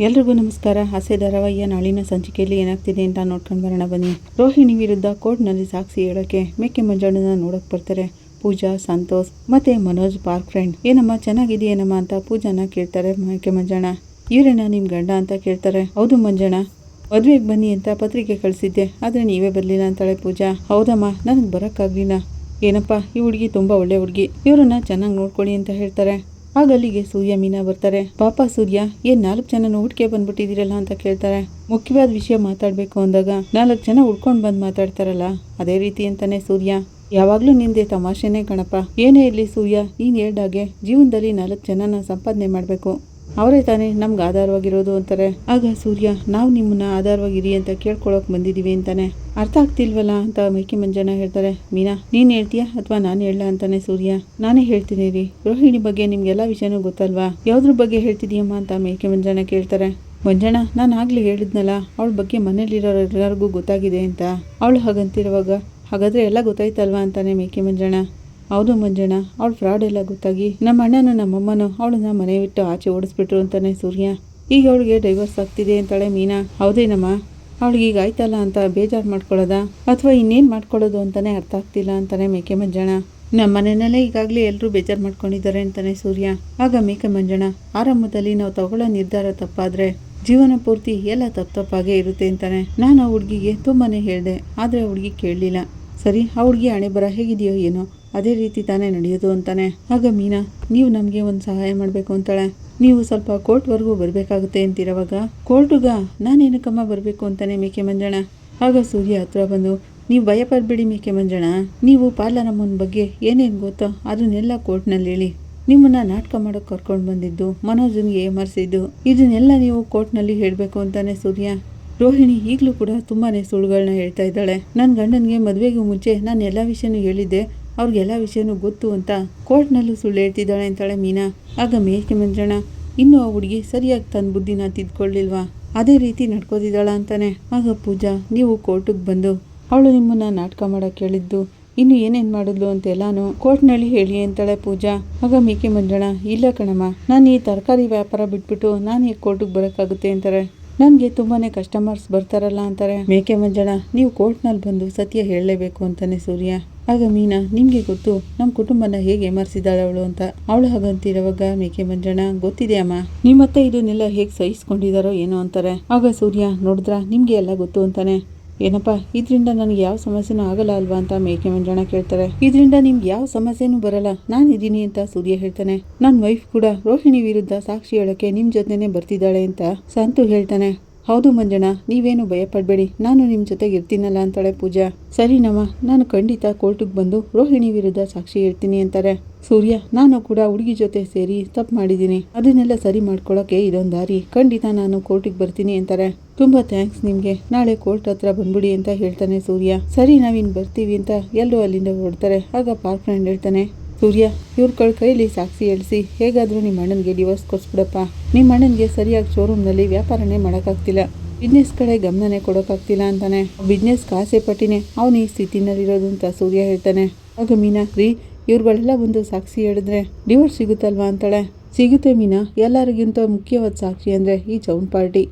ಎಲ್ರಿಗೂ ನಮಸ್ಕಾರ. ಹಾಸ್ಯ ಧಾರಾವಾಹಿಯ ನಾಳಿನ ಸಂಚಿಕೆಯಲ್ಲಿ ಏನಾಗ್ತಿದೆ ಅಂತ ನೋಡ್ಕೊಂಡು ಬರೋಣ ಬನ್ನಿ. ರೋಹಿಣಿ ವಿರುದ್ಧ ಕೋರ್ಟ್ನಲ್ಲಿ ಸಾಕ್ಷಿ ಹೇಳೋಕ್ಕೆ ಮೇಕೆ ಮಂಜಣ್ಣನ ನೋಡಕ್ ಬರ್ತಾರೆ ಪೂಜಾ, ಸಂತೋಷ್ ಮತ್ತೆ ಮನೋಜ್ ಪಾರ್ಕ್ ಫ್ರೆಂಡ್. ಏನಮ್ಮ ಚೆನ್ನಾಗಿದೆಯೇನಮ್ಮ ಅಂತ ಪೂಜಾನ ಕೇಳ್ತಾರೆ ಮೇಕೆ ಮಂಜಣ್ಣ. ಇವರೇನಾ ನಿಮ್ ಗಂಡ ಅಂತ ಕೇಳ್ತಾರೆ. ಹೌದು ಮಂಜಣ್ಣ, ಮದುವೆಗೆ ಬನ್ನಿ ಅಂತ ಪತ್ರಿಕೆ ಕಳಿಸಿದ್ದೆ, ಆದರೆ ನೀವೇ ಬರಲಿಲ್ಲ ಅಂತಾಳೆ ಪೂಜಾ. ಹೌದಮ್ಮ, ನನಗೆ ಬರೋಕ್ಕಾಗಲಿಲ್ಲ. ಏನಪ್ಪ, ಈ ಹುಡುಗಿ ತುಂಬ ಒಳ್ಳೆ ಹುಡುಗಿ, ಇವರನ್ನ ಚೆನ್ನಾಗಿ ನೋಡ್ಕೊಳ್ಳಿ ಅಂತ ಹೇಳ್ತಾರೆ. ಆಗ ಅಲ್ಲಿಗೆ ಸೂರ್ಯ ಮೀನಾ ಬರ್ತಾರೆ. ಪಾಪ ಸೂರ್ಯ, ಏನ್ 4 ಜನ ಹುಡ್ಕೆ ಬಂದ್ಬಿಟ್ಟಿದ್ದೀರಲ್ಲ ಅಂತ ಕೇಳ್ತಾರೆ. ಮುಖ್ಯವಾದ ವಿಷಯ ಮಾತಾಡ್ಬೇಕು ಅಂದಾಗ 4 ಜನ ಹುಡ್ಕೊಂಡು ಬಂದು ಮಾತಾಡ್ತಾರಲ್ಲ, ಅದೇ ರೀತಿ ಅಂತಾನೆ ಸೂರ್ಯ. ಯಾವಾಗ್ಲೂ ನಿಂದೆ ತಮಾಷೆನೇ ಕಣಪ್ಪ. ಏನೇ ಇರ್ಲಿ ಸೂರ್ಯ, ನೀನ್ ಹೇಳ್ದಾಗೆ ಜೀವನದಲ್ಲಿ 4 ಜನನ ಸಂಪಾದನೆ ಮಾಡ್ಬೇಕು, ಅವರೇ ತಾನೇ ನಮ್ಗೆ ಆಧಾರವಾಗಿರೋದು ಅಂತಾರೆ. ಆಗ ಸೂರ್ಯ, ನಾವು ನಿಮ್ಮನ್ನ ಆಧಾರವಾಗಿರಿ ಅಂತ ಕೇಳ್ಕೊಳಕ್ ಬಂದಿದೀವಿ ಅಂತಾನೆ. ಅರ್ಥ ಆಗ್ತಿಲ್ವಲ್ಲ ಅಂತ ಮೇಕೆ ಮಂಜಣ್ಣ ಹೇಳ್ತಾರೆ. ಮೀನಾ, ನೀನ್ ಹೇಳ್ತೀಯಾ ಅಥವಾ ನಾನು ಹೇಳ ಅಂತಾನೆ ಸೂರ್ಯ. ನಾನೇ ಹೇಳ್ತೀನಿ ರೀ, ರೋಹಿಣಿ ಬಗ್ಗೆ ನಿಮ್ಗೆಲ್ಲಾ ವಿಷಯನೂ ಗೊತ್ತಲ್ವಾ, ಯಾವ್ದ್ರ ಬಗ್ಗೆ ಹೇಳ್ತಿದೀಯಮ್ಮ ಅಂತ ಮೇಕೆ ಮಂಜಣ್ಣ ಕೇಳ್ತಾರೆ. ಮಂಜಣ್ಣ, ನಾನು ಆಗ್ಲೇ ಹೇಳಿದ್ನಲ್ಲ, ಅವಳ ಬಗ್ಗೆ ಮನೇಲಿರೋರೆಲ್ಲರಿಗೂ ಗೊತ್ತಾಗಿದೆ ಅಂತ. ಅವಳು ಹಾಗಂತಿರುವಾಗ ಹಾಗಾದ್ರೆ ಎಲ್ಲ ಗೊತ್ತಾಯ್ತಲ್ವಾ ಅಂತಾನೆ ಮೇಕೆ ಮಂಜಣ್ಣ. ಹೌದು ಮಂಜಣ್ಣ, ಅವಳು ಫ್ರಾಡ್ ಎಲ್ಲ ಗೊತ್ತಾಗಿ ನಮ್ಮ ಅಣ್ಣನೂ ನಮ್ಮಮ್ಮನೂ ಅವಳನ್ನ ಮನೆ ಬಿಟ್ಟು ಆಚೆ ಓಡಿಸ್ಬಿಟ್ರು ಅಂತಾನೆ ಸೂರ್ಯ. ಈಗ ಅವಳಿಗೆ ಡೈವರ್ಸ್ ಆಗ್ತಿದೆ ಅಂತಾಳೆ ಮೀನಾ. ಹೌದೇನಮ್ಮ, ಅವಳಿಗೆ ಈಗ ಆಯ್ತಲ್ಲ ಅಂತ ಬೇಜಾರು ಮಾಡ್ಕೊಳ್ಳೋದ ಅಥವಾ ಇನ್ನೇನು ಮಾಡ್ಕೊಳ್ಳೋದು ಅಂತಾನೆ ಅರ್ಥ ಆಗ್ತಿಲ್ಲ ಅಂತಾನೆ ಮೇಕೆ ಮಂಜಣ್ಣ. ನಮ್ಮ ಮನೆಯಲ್ಲೇ ಈಗಾಗಲೇ ಎಲ್ಲರೂ ಬೇಜಾರು ಮಾಡ್ಕೊಂಡಿದ್ದಾರೆ ಅಂತಾನೆ ಸೂರ್ಯ. ಆಗ ಮೇಕೆ ಮಂಜಣ್ಣ, ಆರಂಭದಲ್ಲಿ ನಾವು ತಗೊಳ್ಳೋ ನಿರ್ಧಾರ ತಪ್ಪಾದ್ರೆ ಜೀವನ ಪೂರ್ತಿ ಎಲ್ಲ ತಪ್ಪಾಗೇ ಇರುತ್ತೆ ಅಂತಾನೆ. ನಾನು ಆ ಹುಡುಗಿಗೆ ತುಂಬಾನೇ ಹೇಳಿದೆ, ಆದರೆ ಆ ಹುಡುಗಿ ಕೇಳಲಿಲ್ಲ. ಸರಿ, ಆ ಹುಡುಗಿ ಹಣೆ ಬರ ಹೇಗಿದೆಯೋ ಏನೋ ಅದೇ ರೀತಿ ತಾನೇ ನಡೆಯೋದು ಅಂತಾನೆ. ಆಗ ಮೀನಾ, ನೀವು ನಮಗೆ ಒಂದು ಸಹಾಯ ಮಾಡಬೇಕು ಅಂತಾಳೆ. ನೀವು ಸ್ವಲ್ಪ ಕೋರ್ಟ್ವರೆಗೂ ಬರಬೇಕಾಗುತ್ತೆ ಅಂತಿರೋವಾಗ, ಕೋರ್ಟುಗ ನಾನೇನಕ್ಕಮ್ಮ ಬರಬೇಕು ಅಂತಾನೆ ಮೇಕೆ ಮಂಜಣ್ಣ. ಆಗ ಸೂರ್ಯ ಹತ್ರ ಬಂದು, ನೀವು ಭಯ ಪಡಬೇಡಿ ಮೇಕೆ ಮಂಜಣ್ಣ, ನೀವು ಪಾರ್ಲರಮ್ಮನ ಬಗ್ಗೆ ಏನೇನು ಗೊತ್ತೋ ಅದನ್ನೆಲ್ಲ ಕೋರ್ಟ್ನಲ್ಲಿ ಹೇಳಿ. ನಿಮ್ಮನ್ನ ನಾಟಕ ಮಾಡೋಕೆ ಕರ್ಕೊಂಡು ಬಂದಿದ್ದು, ಮನೋಜನ್ಗೆ ಏಮರ್ಸಿದ್ದು, ಇದನ್ನೆಲ್ಲ ನೀವು ಕೋರ್ಟ್ನಲ್ಲಿ ಹೇಳಬೇಕು ಅಂತಾನೆ ಸೂರ್ಯ. ರೋಹಿಣಿ ಈಗಲೂ ಕೂಡ ತುಂಬಾನೇ ಸುಳ್ಳುಗಳನ್ನ ಹೇಳ್ತಾ ಇದ್ದಾಳೆ. ನನ್ನ ಗಂಡನಿಗೆ ಮದುವೆಗೂ ಮುಂಚೆ ನಾನು ಎಲ್ಲ ವಿಷಯನೂ ಹೇಳಿದ್ದೆ, ಅವ್ರಿಗೆಲ್ಲ ವಿಷಯನೂ ಗೊತ್ತು ಅಂತ ಕೋರ್ಟ್ನಲ್ಲೂ ಸುಳ್ಳು ಹೇಳ್ತಿದ್ದಾಳೆ ಅಂತಾಳೆ ಮೀನಾ. ಆಗ ಮೇಕೆ ಮಂಜಣ್ಣ, ಇನ್ನೂ ಆ ಹುಡುಗಿ ಸರಿಯಾಗಿ ತನ್ನ ಬುದ್ಧಿನ ತಿದ್ಕೊಳ್ಳಿಲ್ವಾ, ಅದೇ ರೀತಿ ನಡ್ಕೋತಿದ್ದಾಳ ಅಂತಾನೆ. ಆಗ ಪೂಜಾ, ನೀವು ಕೋರ್ಟಿಗೆ ಬಂದು ಅವಳು ನಿಮ್ಮನ್ನ ನಾಟಕ ಮಾಡೋಕೆ ಹೇಳಿದ್ದು, ಇನ್ನು ಏನೇನು ಮಾಡಿದ್ಲು ಅಂತೆಲ್ಲಾನು ಕೋರ್ಟ್ನಲ್ಲಿ ಹೇಳಿ ಅಂತಾಳೆ ಪೂಜಾ. ಆಗ ಮೇಕೆ ಮಂಜಣ್ಣ, ಇಲ್ಲ ಕಣಮ್ಮ, ನಾನು ಈ ತರಕಾರಿ ವ್ಯಾಪಾರ ಬಿಟ್ಬಿಟ್ಟು ನಾನು ಈ ಕೋರ್ಟಿಗೆ ಬರೋಕ್ಕಾಗುತ್ತೆ ಅಂತಾರೆ. ನನಗೆ ತುಂಬಾನೇ ಕಸ್ಟಮರ್ಸ್ ಬರ್ತಾರಲ್ಲ ಅಂತಾರೆ. ಮೇಕೆ ಮಂಜಣ್ಣ, ನೀವು ಕೋರ್ಟ್ನಲ್ಲಿ ಬಂದು ಸತ್ಯ ಹೇಳಲೇಬೇಕು ಅಂತಾನೆ ಸೂರ್ಯ. ಆಗ ಮೀನಾ, ನಿಮ್ಗೆ ಗೊತ್ತು ನಮ್ಮ ಕುಟುಂಬನ ಹೇಗೆ ಏಮರ್ಸಿದ್ದಾಳೆ ಅವಳು ಅಂತ. ಅವಳು ಹಾಗಂತಿರುವಾಗ ಮೇಕೆ ಮಂಜಣ್ಣ, ಗೊತ್ತಿದೆ ಅಮ್ಮ, ನಿಮ್ಮತ್ತೆ ಇದನ್ನೆಲ್ಲ ಹೇಗೆ ಸಹಿಸ್ಕೊಂಡಿದಾರೋ ಏನೋ ಅಂತಾರೆ. ಆಗ ಸೂರ್ಯ, ನೋಡಿದ್ರ ನಿಮ್ಗೆ ಎಲ್ಲ ಗೊತ್ತು ಅಂತಾನೆ. ಏನಪ್ಪ, ಇದರಿಂದ ನನಗೆ ಯಾವ ಸಮಸ್ಯೆನೂ ಆಗಲ್ಲ ಅಲ್ವಾ ಅಂತ ಮೇಕೆ ಮಂಜಣ್ಣ ಕೇಳ್ತಾರೆ. ಇದರಿಂದ ನಿಮ್ಗೆ ಯಾವ ಸಮಸ್ಯೆನೂ ಬರಲ್ಲ, ನಾನು ಇದ್ದೀನಿ ಅಂತ ಸೂರ್ಯ ಹೇಳ್ತಾನೆ. ನನ್ನ ವೈಫ್ ಕೂಡ ರೋಹಿಣಿ ವಿರುದ್ಧ ಸಾಕ್ಷಿ ಹೇಳೋಕ್ಕೆ ನಿಮ್ಮ ಜೊತೆನೆ ಬರ್ತಿದ್ದಾಳೆ ಅಂತ ಸಂತು ಹೇಳ್ತಾನೆ. ಹೌದು ಮಂಜಣ್ಣ, ನೀವೇನು ಭಯ ಪಡಬೇಡಿ, ನಾನು ನಿಮ್ಮ ಜೊತೆಗೆ ಇರ್ತೀನಲ್ಲ ಅಂತಾಳೆ ಪೂಜಾ. ಸರಿನಮ್ಮ, ನಾನು ಖಂಡಿತ ಕೋರ್ಟಿಗೆ ಬಂದು ರೋಹಿಣಿ ವಿರುದ್ಧ ಸಾಕ್ಷಿ ಹೇಳ್ತೀನಿ ಅಂತಾರೆ. ಸೂರ್ಯ, ನಾನು ಕೂಡ ಹುಡುಗಿ ಜೊತೆ ಸೇರಿ ತಪ್ಪು ಮಾಡಿದ್ದೀನಿ, ಅದನ್ನೆಲ್ಲ ಸರಿ ಮಾಡ್ಕೊಳ್ಳೋಕೆ ಇದೊಂದು ದಾರಿ, ಖಂಡಿತ ನಾನು ಕೋರ್ಟಿಗೆ ಬರ್ತೀನಿ ಅಂತಾರೆ. ತುಂಬಾ ಥ್ಯಾಂಕ್ಸ್ ನಿಮ್ಗೆ, ನಾಳೆ ಕೋರ್ಟ್ ಹತ್ರ ಬಂದ್ಬಿಡಿ ಅಂತ ಹೇಳ್ತಾನೆ ಸೂರ್ಯ. ಸರಿ, ನಾವಿನ್ ಬರ್ತೀವಿ ಅಂತ ಎಲ್ಲರೂ ಅಲ್ಲಿಂದ ಹೊರಡ್ತಾರೆ. ಆಗ ಪಾರ್ಕ್ ಫ್ರೆಂಡ್ ಹೇಳ್ತಾನೆ, ಸೂರ್ಯ, ಇವ್ರ ಕೈಲಿ ಸಾಕ್ಷಿ ಹೇಳಿಸಿ ಹೇಗಾದ್ರೂ ನಿಮ್ಮ ಅಣ್ಣನಿಗೆ ಡಿವೋರ್ಸ್ ಕೊಡಿಸ್ಬಿಡಪ್ಪ. ನಿಮ್ಮ ಅಣ್ಣನಿಗೆ ಸರಿಯಾಗಿ ಶೋರೂಮ್ನಲ್ಲಿ ವ್ಯಾಪಾರನೇ ಮಾಡೋಕ್ಕಾಗ್ತಿಲ್ಲ, ಬಿಸ್ನೆಸ್ ಕಡೆ ಗಮನನೇ ಕೊಡೋಕ್ಕಾಗ್ತಿಲ್ಲ ಅಂತಾನೆ. ಬಿಸ್ನೆಸ್ ಆಸೆ ಪಟ್ಟಿನೇ ಅವನು ಈ ಸ್ಥಿತಿನಲ್ಲಿರೋದು ಅಂತ ಸೂರ್ಯ ಹೇಳ್ತಾನೆ. ಆಗ ಮೀನಾ, ರೀ, ಇವ್ರುಗಳೆಲ್ಲ ಒಂದು ಸಾಕ್ಷಿ ಹೇಳಿದ್ರೆ ಡಿವೋರ್ಸ್ ಸಿಗುತ್ತಲ್ವಾ ಅಂತಾಳೆ. ಸಿಗುತ್ತೆ ಮೀನಾ, ಎಲ್ಲರಿಗಿಂತ ಮುಖ್ಯವಾದ ಸಾಕ್ಷಿ ಅಂದ್ರೆ ಈ ಸೌಂಡ್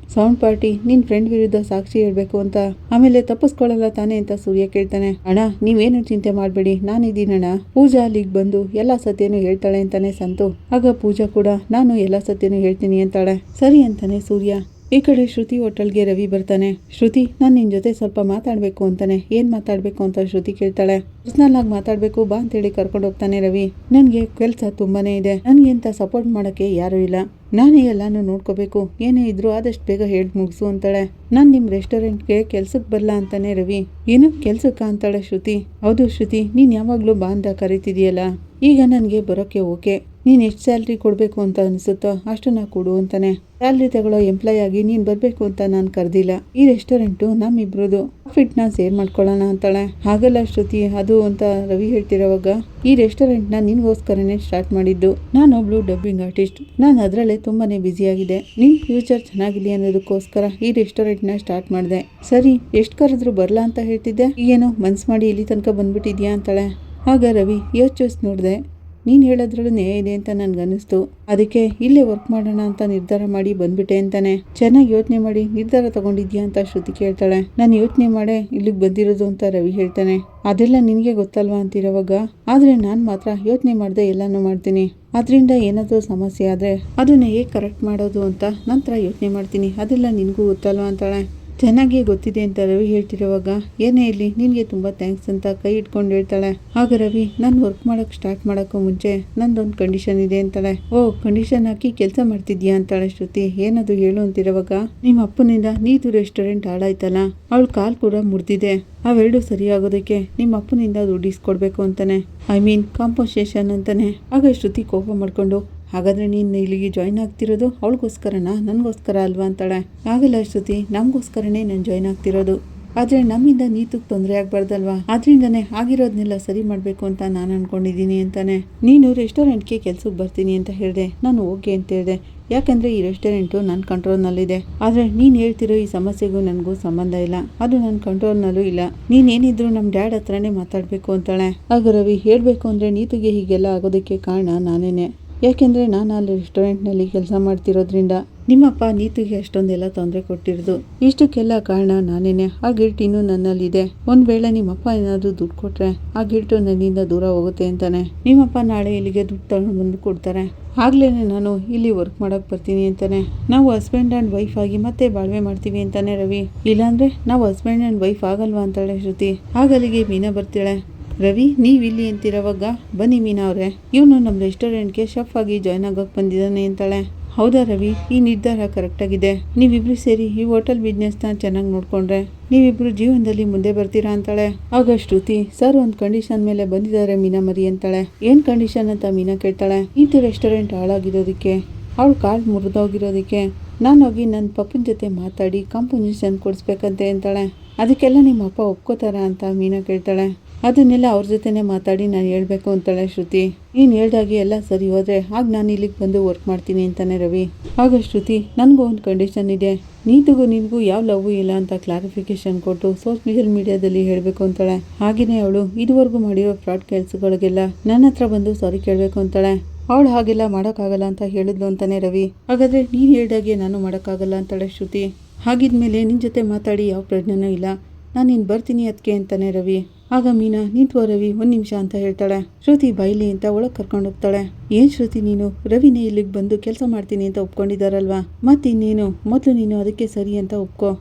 ಪಾರ್ಟಿ ನಿನ್ ಫ್ರೆಂಡ್ ವಿರುದ್ಧ ಸಾಕ್ಷಿ ಹೇಳ್ಬೇಕು ಅಂತ ಆಮೇಲೆ ತಪ್ಪಿಸ್ಕೊಳ್ಳಲ್ಲ ತಾನೆ ಅಂತ ಸೂರ್ಯ ಕೇಳ್ತಾನೆ. ಅಣ್ಣ, ನೀವೇನು ಚಿಂತೆ ಮಾಡ್ಬೇಡಿ, ನಾನಿದ್ದೀನಣ್ಣ. ಪೂಜಾ ಅಲ್ಲಿಗೆ ಬಂದು ಎಲ್ಲಾ ಸತ್ಯನೂ ಹೇಳ್ತಾಳೆ ಅಂತಾನೆ ಸಂತು. ಆಗ ಪೂಜಾ ಕೂಡ ನಾನು ಎಲ್ಲಾ ಸತ್ಯನೂ ಹೇಳ್ತೀನಿ ಅಂತಾಳೆ. ಸರಿ ಅಂತಾನೆ ಸೂರ್ಯ. ಈ ಕಡೆ ಶ್ರುತಿ ಹೋಟೆಲ್ಗೆ ರವಿ ಬರ್ತಾನೆ. ಶ್ರುತಿ, ನಾನು ನಿನ್ ಜೊತೆ ಸ್ವಲ್ಪ ಮಾತಾಡ್ಬೇಕು ಅಂತಾನೆ. ಏನ್ ಮಾತಾಡ್ಬೇಕು ಅಂತ ಶ್ರುತಿ ಕೇಳ್ತಾಳೆ. ಪರ್ಸನಲ್ ಆಗಿ ಮಾತಾಡ್ಬೇಕು ಬಾ ಅಂತೇಳಿ ಕರ್ಕೊಂಡು ಹೋಗ್ತಾನೆ ರವಿ. ನನ್ಗೆ ಕೆಲಸ ತುಂಬಾನೇ ಇದೆ, ನನ್ಗೆ ಅಂತ ಸಪೋರ್ಟ್ ಮಾಡಕ್ಕೆ ಯಾರು ಇಲ್ಲ, ನಾನೇ ಎಲ್ಲಾನು ನೋಡ್ಕೋಬೇಕು, ಏನೇ ಇದ್ರು ಆದಷ್ಟು ಬೇಗ ಹೇಳಿ ಮುಗಿಸು ಅಂತಾಳೆ. ನಾನ್ ನಿಮ್ ರೆಸ್ಟೋರೆಂಟ್ಗೆ ಕೆಲ್ಸಕ್ಕೆ ಬರಲ್ಲ ಅಂತಾನೆ ರವಿ. ಏನು ಕೆಲ್ಸಕ್ಕ ಅಂತಾಳೆ ಶ್ರುತಿ. ಹೌದು ಶ್ರುತಿ, ನೀನ್ ಯಾವಾಗ್ಲೂ ಬಾ ಅಂತ ಕರಿತಿದೀಯಲ್ಲ, ಈಗ ನನ್ಗೆ ಬರೋಕೆ ಓಕೆ, ನೀನ್ ಎಷ್ಟು ಸ್ಯಾಲ್ರಿ ಕೊಡ್ಬೇಕು ಅಂತ ಅನ್ಸುತ್ತೋ ಅಷ್ಟನ್ನ ಕೊಡು ಅಂತಾನೆ. ಸ್ಯಾಲ್ರಿ ತಗೊಳ್ಳೋ ಎಂಪ್ಲಾಯ್ ಆಗಿ ನೀನ್ ಬರ್ಬೇಕು ಅಂತ ನಾನು ಕರೆದಿಲ್ಲ, ಈ ರೆಸ್ಟೋರೆಂಟು ನಮ್ಮಿಬ್ರದು, ಪ್ರಾಫಿಟ್ ನ ಸೇರ್ ಮಾಡ್ಕೊಳ್ಳೋಣ ಅಂತಾಳೆ. ಹಾಗಲ್ಲ ಶ್ರುತಿ, ಅದು ಅಂತ ರವಿ ಹೇಳ್ತಿರೋವಾಗ, ಈ ರೆಸ್ಟೋರೆಂಟ್ ನ ನಿನ್ಗೋಸ್ಕರನೇ ಸ್ಟಾರ್ಟ್ ಮಾಡಿದ್ದು, ನಾನೊಬ್ಳು ಡಬ್ಬಿಂಗ್ ಆರ್ಟಿಸ್ಟ್, ನಾನು ಅದ್ರಲ್ಲೇ ತುಂಬಾನೇ ಬ್ಯುಸಿ ಆಗಿದೆ, ನಿನ್ ಫ್ಯೂಚರ್ ಚೆನ್ನಾಗಿರ್ಲಿ ಅನ್ನೋದಕ್ಕೋಸ್ಕರ ಈ ರೆಸ್ಟೋರೆಂಟ್ ನ ಸ್ಟಾರ್ಟ್ ಮಾಡಿದೆ. ಸರಿ, ಎಷ್ಟು ಕರೆದ್ರು ಬರ್ಲಾ ಅಂತ ಹೇಳ್ತಿದ್ದೆ, ಈಗೇನೋ ಮನ್ಸ್ ಮಾಡಿ ಇಲ್ಲಿ ತನಕ ಬಂದ್ಬಿಟ್ಟಿದ್ಯಾ ಅಂತಾಳೆ. ಆಗ ರವಿ ಯೋಚಿಸಿ ನೋಡ್ದೆ, ನೀನು ಹೇಳೋದ್ರಲ್ಲೂ ನ್ಯಾಯ ಇದೆ ಅಂತ ನನ್ಗನ್ನಿಸ್ತು. ಅದಕ್ಕೆ ಇಲ್ಲೇ ವರ್ಕ್ ಮಾಡೋಣ ಅಂತ ನಿರ್ಧಾರ ಮಾಡಿ ಬಂದ್ಬಿಟ್ಟೆ ಅಂತಾನೆ. ಚೆನ್ನಾಗಿ ಯೋಚನೆ ಮಾಡಿ ನಿರ್ಧಾರ ತಗೊಂಡಿದ್ಯಾ ಅಂತ ಶ್ರುತಿ ಕೇಳ್ತಾಳೆ. ನಾನು ಯೋಚನೆ ಮಾಡೇ ಇಲ್ಲಿಗೆ ಬಂದಿರೋದು ಅಂತ ರವಿ ಹೇಳ್ತಾನೆ. ಅದೆಲ್ಲ ನಿನಗೆ ಗೊತ್ತಲ್ವಾ ಅಂತಿರೋವಾಗ, ಆದ್ರೆ ನಾನು ಮಾತ್ರ ಯೋಚನೆ ಮಾಡದೆ ಎಲ್ಲಾನು ಮಾಡ್ತೀನಿ. ಅದರಿಂದ ಏನಾದರೂ ಸಮಸ್ಯೆ ಆದರೆ ಅದನ್ನ ಹೇಗೆ ಕರೆಕ್ಟ್ ಮಾಡೋದು ಅಂತ ನಂತರ ಯೋಚನೆ ಮಾಡ್ತೀನಿ. ಅದೆಲ್ಲ ನಿನಗೂ ಗೊತ್ತಲ್ವಾ ಅಂತಾಳೆ. ಚೆನ್ನಾಗಿ ಗೊತ್ತಿದೆ ಅಂತ ರವಿ ಹೇಳ್ತಿರುವಾಗ, ಏನೇ ಇರಲಿ ನಿನಗೆ ತುಂಬ ಥ್ಯಾಂಕ್ಸ್ ಅಂತ ಕೈ ಇಟ್ಕೊಂಡು ಹೇಳ್ತಾಳೆ. ಆಗ ರವಿ, ನಾನು ವರ್ಕ್ ಮಾಡೋಕ್ಕೆ ಸ್ಟಾರ್ಟ್ ಮಾಡೋಕ್ಕೂ ಮುಂಚೆ ನಂದೊಂದು ಕಂಡೀಷನ್ ಇದೆ ಅಂತಾಳೆ. ಓ, ಕಂಡೀಷನ್ ಹಾಕಿ ಕೆಲಸ ಮಾಡ್ತಿದ್ಯಾ ಅಂತಾಳೆ ಶ್ರುತಿ. ಏನದು ಹೇಳು ಅಂತಿರುವಾಗ, ನಿಮ್ಮ ಅಪ್ಪನಿಂದ ನೀದು ರೆಸ್ಟೋರೆಂಟ್ ಹಾಳಾಯ್ತಲ್ಲ, ಅವಳ ಕಾಲು ಕೂಡ ಮುರಿದಿದೆ. ಅವೆರಡು ಸರಿಯಾಗೋದಕ್ಕೆ ನಿಮ್ಮ ಅಪ್ಪನಿಂದ ದುಡ್ಡು ಇಸ್ಕೊಡ್ಬೇಕು ಅಂತಾನೆ. ಐ ಮೀನ್ ಕಾಂಪನ್ಸೇಷನ್ ಅಂತಾನೆ. ಆಗ ಶ್ರುತಿ ಕೋಪ ಮಾಡ್ಕೊಂಡು, ಹಾಗಾದ್ರೆ ನೀನು ಇಲ್ಲಿಗೆ ಜಾಯ್ನ್ ಆಗ್ತಿರೋದು ಅವಳಿಗೋಸ್ಕರನಾ, ನನಗೋಸ್ಕರ ಅಲ್ವಾ ಅಂತಾಳೆ. ಆಗಲ್ಲ ಶ್ರುತಿ, ನಮಗೋಸ್ಕರನೇ ನಾನು ಜಾಯ್ನ್ ಆಗ್ತಿರೋದು. ಆದರೆ ನಮ್ಮಿಂದ ನೀತಕ್ಕೆ ತೊಂದರೆ ಆಗಬಾರ್ದಲ್ವಾ, ಅದರಿಂದನೇ ಆಗಿರೋದನ್ನೆಲ್ಲ ಸರಿ ಮಾಡಬೇಕು ಅಂತ ನಾನು ಅನ್ಕೊಂಡಿದ್ದೀನಿ ಅಂತಾನೆ. ನೀನು ರೆಸ್ಟೋರೆಂಟ್ಗೆ ಕೆಲ್ಸಕ್ಕೆ ಬರ್ತೀನಿ ಅಂತ ಹೇಳಿದೆ, ನಾನು ಓಕೆ ಅಂತ ಹೇಳಿದೆ. ಯಾಕಂದರೆ ಈ ರೆಸ್ಟೋರೆಂಟು ನನ್ನ ಕಂಟ್ರೋಲ್ನಲ್ಲಿದೆ. ಆದರೆ ನೀನು ಹೇಳ್ತಿರೋ ಈ ಸಮಸ್ಯೆಗೂ ನನಗೂ ಸಂಬಂಧ ಇಲ್ಲ, ಅದು ನನ್ನ ಕಂಟ್ರೋಲ್ನಲ್ಲೂ ಇಲ್ಲ. ನೀನೇನಿದ್ರು ನಮ್ಮ ಡ್ಯಾಡ್ ಹತ್ರನೇ ಮಾತಾಡಬೇಕು ಅಂತಾಳೆ. ಆಗ ರವಿ, ಹೇಳಬೇಕು ಅಂದರೆ ನೀತಿಗೆ ಹೀಗೆಲ್ಲ ಆಗೋದಕ್ಕೆ ಕಾರಣ ನಾನೇನೆ. ಯಾಕೆಂದರೆ ನಾನು ಅಲ್ಲಿ ರೆಸ್ಟೋರೆಂಟ್ನಲ್ಲಿ ಕೆಲಸ ಮಾಡ್ತಿರೋದ್ರಿಂದ ನಿಮ್ಮಪ್ಪ ನೀತಿಗೆ ಅಷ್ಟೊಂದೆಲ್ಲ ತೊಂದರೆ ಕೊಟ್ಟಿರೋದು. ಇಷ್ಟಕ್ಕೆಲ್ಲ ಕಾರಣ ನಾನೇನೆ. ಆ ಗಿಲ್ಟ್ ಇನ್ನೂ ನನ್ನಲ್ಲಿದೆ. ಒಂದು ವೇಳೆ ನಿಮ್ಮಪ್ಪ ಏನಾದರೂ ದುಡ್ಡು ಕೊಟ್ಟರೆ ಆ ಗಿಲ್ಟು ನನ್ನಿಂದ ದೂರ ಹೋಗುತ್ತೆ ಅಂತಾನೆ. ನಿಮ್ಮಪ್ಪ ನಾಳೆ ಇಲ್ಲಿಗೆ ದುಡ್ಡು ತಗೊಂಡು ಬಂದು ಕೊಡ್ತಾರೆ, ಆಗ್ಲೇನೆ ನಾನು ಇಲ್ಲಿ ವರ್ಕ್ ಮಾಡೋಕ್ಕೆ ಬರ್ತೀನಿ ಅಂತಾನೆ. ನಾವು ಹಸ್ಬೆಂಡ್ ಆ್ಯಂಡ್ ವೈಫ್ ಆಗಿ ಮತ್ತೆ ಬಾಳ್ವೆ ಮಾಡ್ತೀವಿ ಅಂತಾನೆ ರವಿ. ಇಲ್ಲಾಂದರೆ ನಾವು ಹಸ್ಬೆಂಡ್ ಆ್ಯಂಡ್ ವೈಫ್ ಆಗಲ್ವಾ ಅಂತಾಳೆ ಶ್ರುತಿ. ಆಗ ಅಲ್ಲಿಗೆ ಮೀನಾ ಬರ್ತಾಳೆ. ರವಿ, ನೀವಿಲ್ಲಿ ಅಂತಿರೋವಾಗ, ಬನ್ನಿ ಮೀನಾ ಅವರೇ, ಇವನು ನಮ್ಮ ರೆಸ್ಟೋರೆಂಟ್ಗೆ ಶೆಫ್ ಆಗಿ ಜಾಯ್ನ್ ಆಗೋಕ್ಕೆ ಬಂದಿದ್ದಾನೆ ಅಂತಾಳೆ. ಹೌದಾ ರವಿ, ಈ ನಿರ್ಧಾರ ಕರೆಕ್ಟಾಗಿದೆ. ನೀವಿಬ್ರು ಸೇರಿ ಈ ಹೋಟೆಲ್ ಬಿಸ್ನೆಸ್ನ ಚೆನ್ನಾಗಿ ನೋಡ್ಕೊಂಡ್ರೆ ನೀವಿಬ್ರು ಜೀವನದಲ್ಲಿ ಮುಂದೆ ಬರ್ತೀರಾ ಅಂತಾಳೆ. ಆಗ ಶ್ರುತಿ, ಸರ್ ಒಂದು ಕಂಡೀಷನ್ ಮೇಲೆ ಬಂದಿದ್ದಾರೆ ಮೀನಾ ಮರಿ ಅಂತಾಳೆ. ಏನು ಕಂಡೀಷನ್ ಅಂತ ಮೀನಾ ಕೇಳ್ತಾಳೆ. ಇದು ರೆಸ್ಟೋರೆಂಟ್ ಹಾಳಾಗಿರೋದಕ್ಕೆ, ಅವಳು ಕಾಲು ಮುರಿದೋಗಿರೋದಕ್ಕೆ ನಾನು ಹೋಗಿ ನನ್ನ ಪಪ್ಪನ ಜೊತೆ ಮಾತಾಡಿ ಕಾಂಪನ್ಸೇಷನ್ ಕೊಡಿಸ್ಬೇಕಂತೆ ಅಂತಾಳೆ. ಅದಕ್ಕೆಲ್ಲ ನಿಮ್ಮ ಅಪ್ಪ ಒಪ್ಕೋತಾರ ಅಂತ ಮೀನಾ ಕೇಳ್ತಾಳೆ. ಅದನ್ನೆಲ್ಲ ಅವ್ರ ಜೊತೆನೇ ಮಾತಾಡಿ ನಾನು ಹೇಳ್ಬೇಕು ಅಂತಾಳೆ ಶ್ರುತಿ. ನೀನು ಹೇಳ್ದಾಗೆ ಎಲ್ಲ ಸರಿ ಹೋದರೆ ಆಗ ನಾನು ಇಲ್ಲಿಗೆ ಬಂದು ವರ್ಕ್ ಮಾಡ್ತೀನಿ ಅಂತಾನೆ ರವಿ. ಆಗ ಶ್ರುತಿ, ನನಗೂ ಒಂದು ಕಂಡೀಷನ್ ಇದೆ, ನೀತಿಗೂ ನಿನಗೂ ಯಾವ ಲವ್ ಇಲ್ಲ ಅಂತ ಕ್ಲಾರಿಫಿಕೇಶನ್ ಕೊಟ್ಟು ಸೋಷಿಯಲ್ ಮೀಡಿಯಾದಲ್ಲಿ ಹೇಳಬೇಕು ಅಂತಾಳೆ. ಹಾಗೆಯೇ ಅವಳು ಇದುವರೆಗೂ ಮಾಡಿರೋ ಫ್ರಾಡ್ ಕೆಲಸಗಳಿಗೆಲ್ಲ ನನ್ನ ಹತ್ರ ಬಂದು ಸಾರಿ ಕೇಳಬೇಕು ಅಂತಾಳೆ. ಅವಳು ಹಾಗೆಲ್ಲ ಮಾಡೋಕ್ಕಾಗಲ್ಲ ಅಂತ ಹೇಳಿದ್ಲು ಅಂತಾನೆ ರವಿ. ಹಾಗಾದರೆ ನೀನು ಹೇಳ್ದಾಗೆ ನಾನು ಮಾಡೋಕ್ಕಾಗಲ್ಲ ಅಂತಾಳೆ ಶ್ರುತಿ. ಹಾಗಿದ್ಮೇಲೆ ನಿನ್ನ ಜೊತೆ ಮಾತಾಡಿ ಯಾವ ಪ್ರಶ್ನೆನೂ ಇಲ್ಲ, ನಾನು ನೀನು ಬರ್ತೀನಿ ಅದಕ್ಕೆ ಅಂತಾನೆ ರವಿ. ಆಗ ಮೀನಾ, ನಿಂತ್ಕೋ ರವಿ, 1 ನಿಮಿಷ ಅಂತ ಹೇಳ್ತಾಳೆ. ಶ್ರುತಿ ಬೈಲಿ ಅಂತ ಒಳಗೆ ಕರ್ಕೊಂಡು ಹೋಗ್ತಾಳೆ. ಏನು ಶ್ರುತಿ, ನೀನು ರವಿನೇ ಇಲ್ಲಿಗೆ ಬಂದು ಕೆಲಸ ಮಾಡ್ತೀನಿ ಅಂತ ಒಪ್ಕೊಂಡಿದ್ದಾರಲ್ವಾ, ಮತ್ತಿನ್ನೇನು, ಮೊದಲು ನೀನು ಅದಕ್ಕೆ ಸರಿ ಅಂತ ಒಪ್ಕೋ.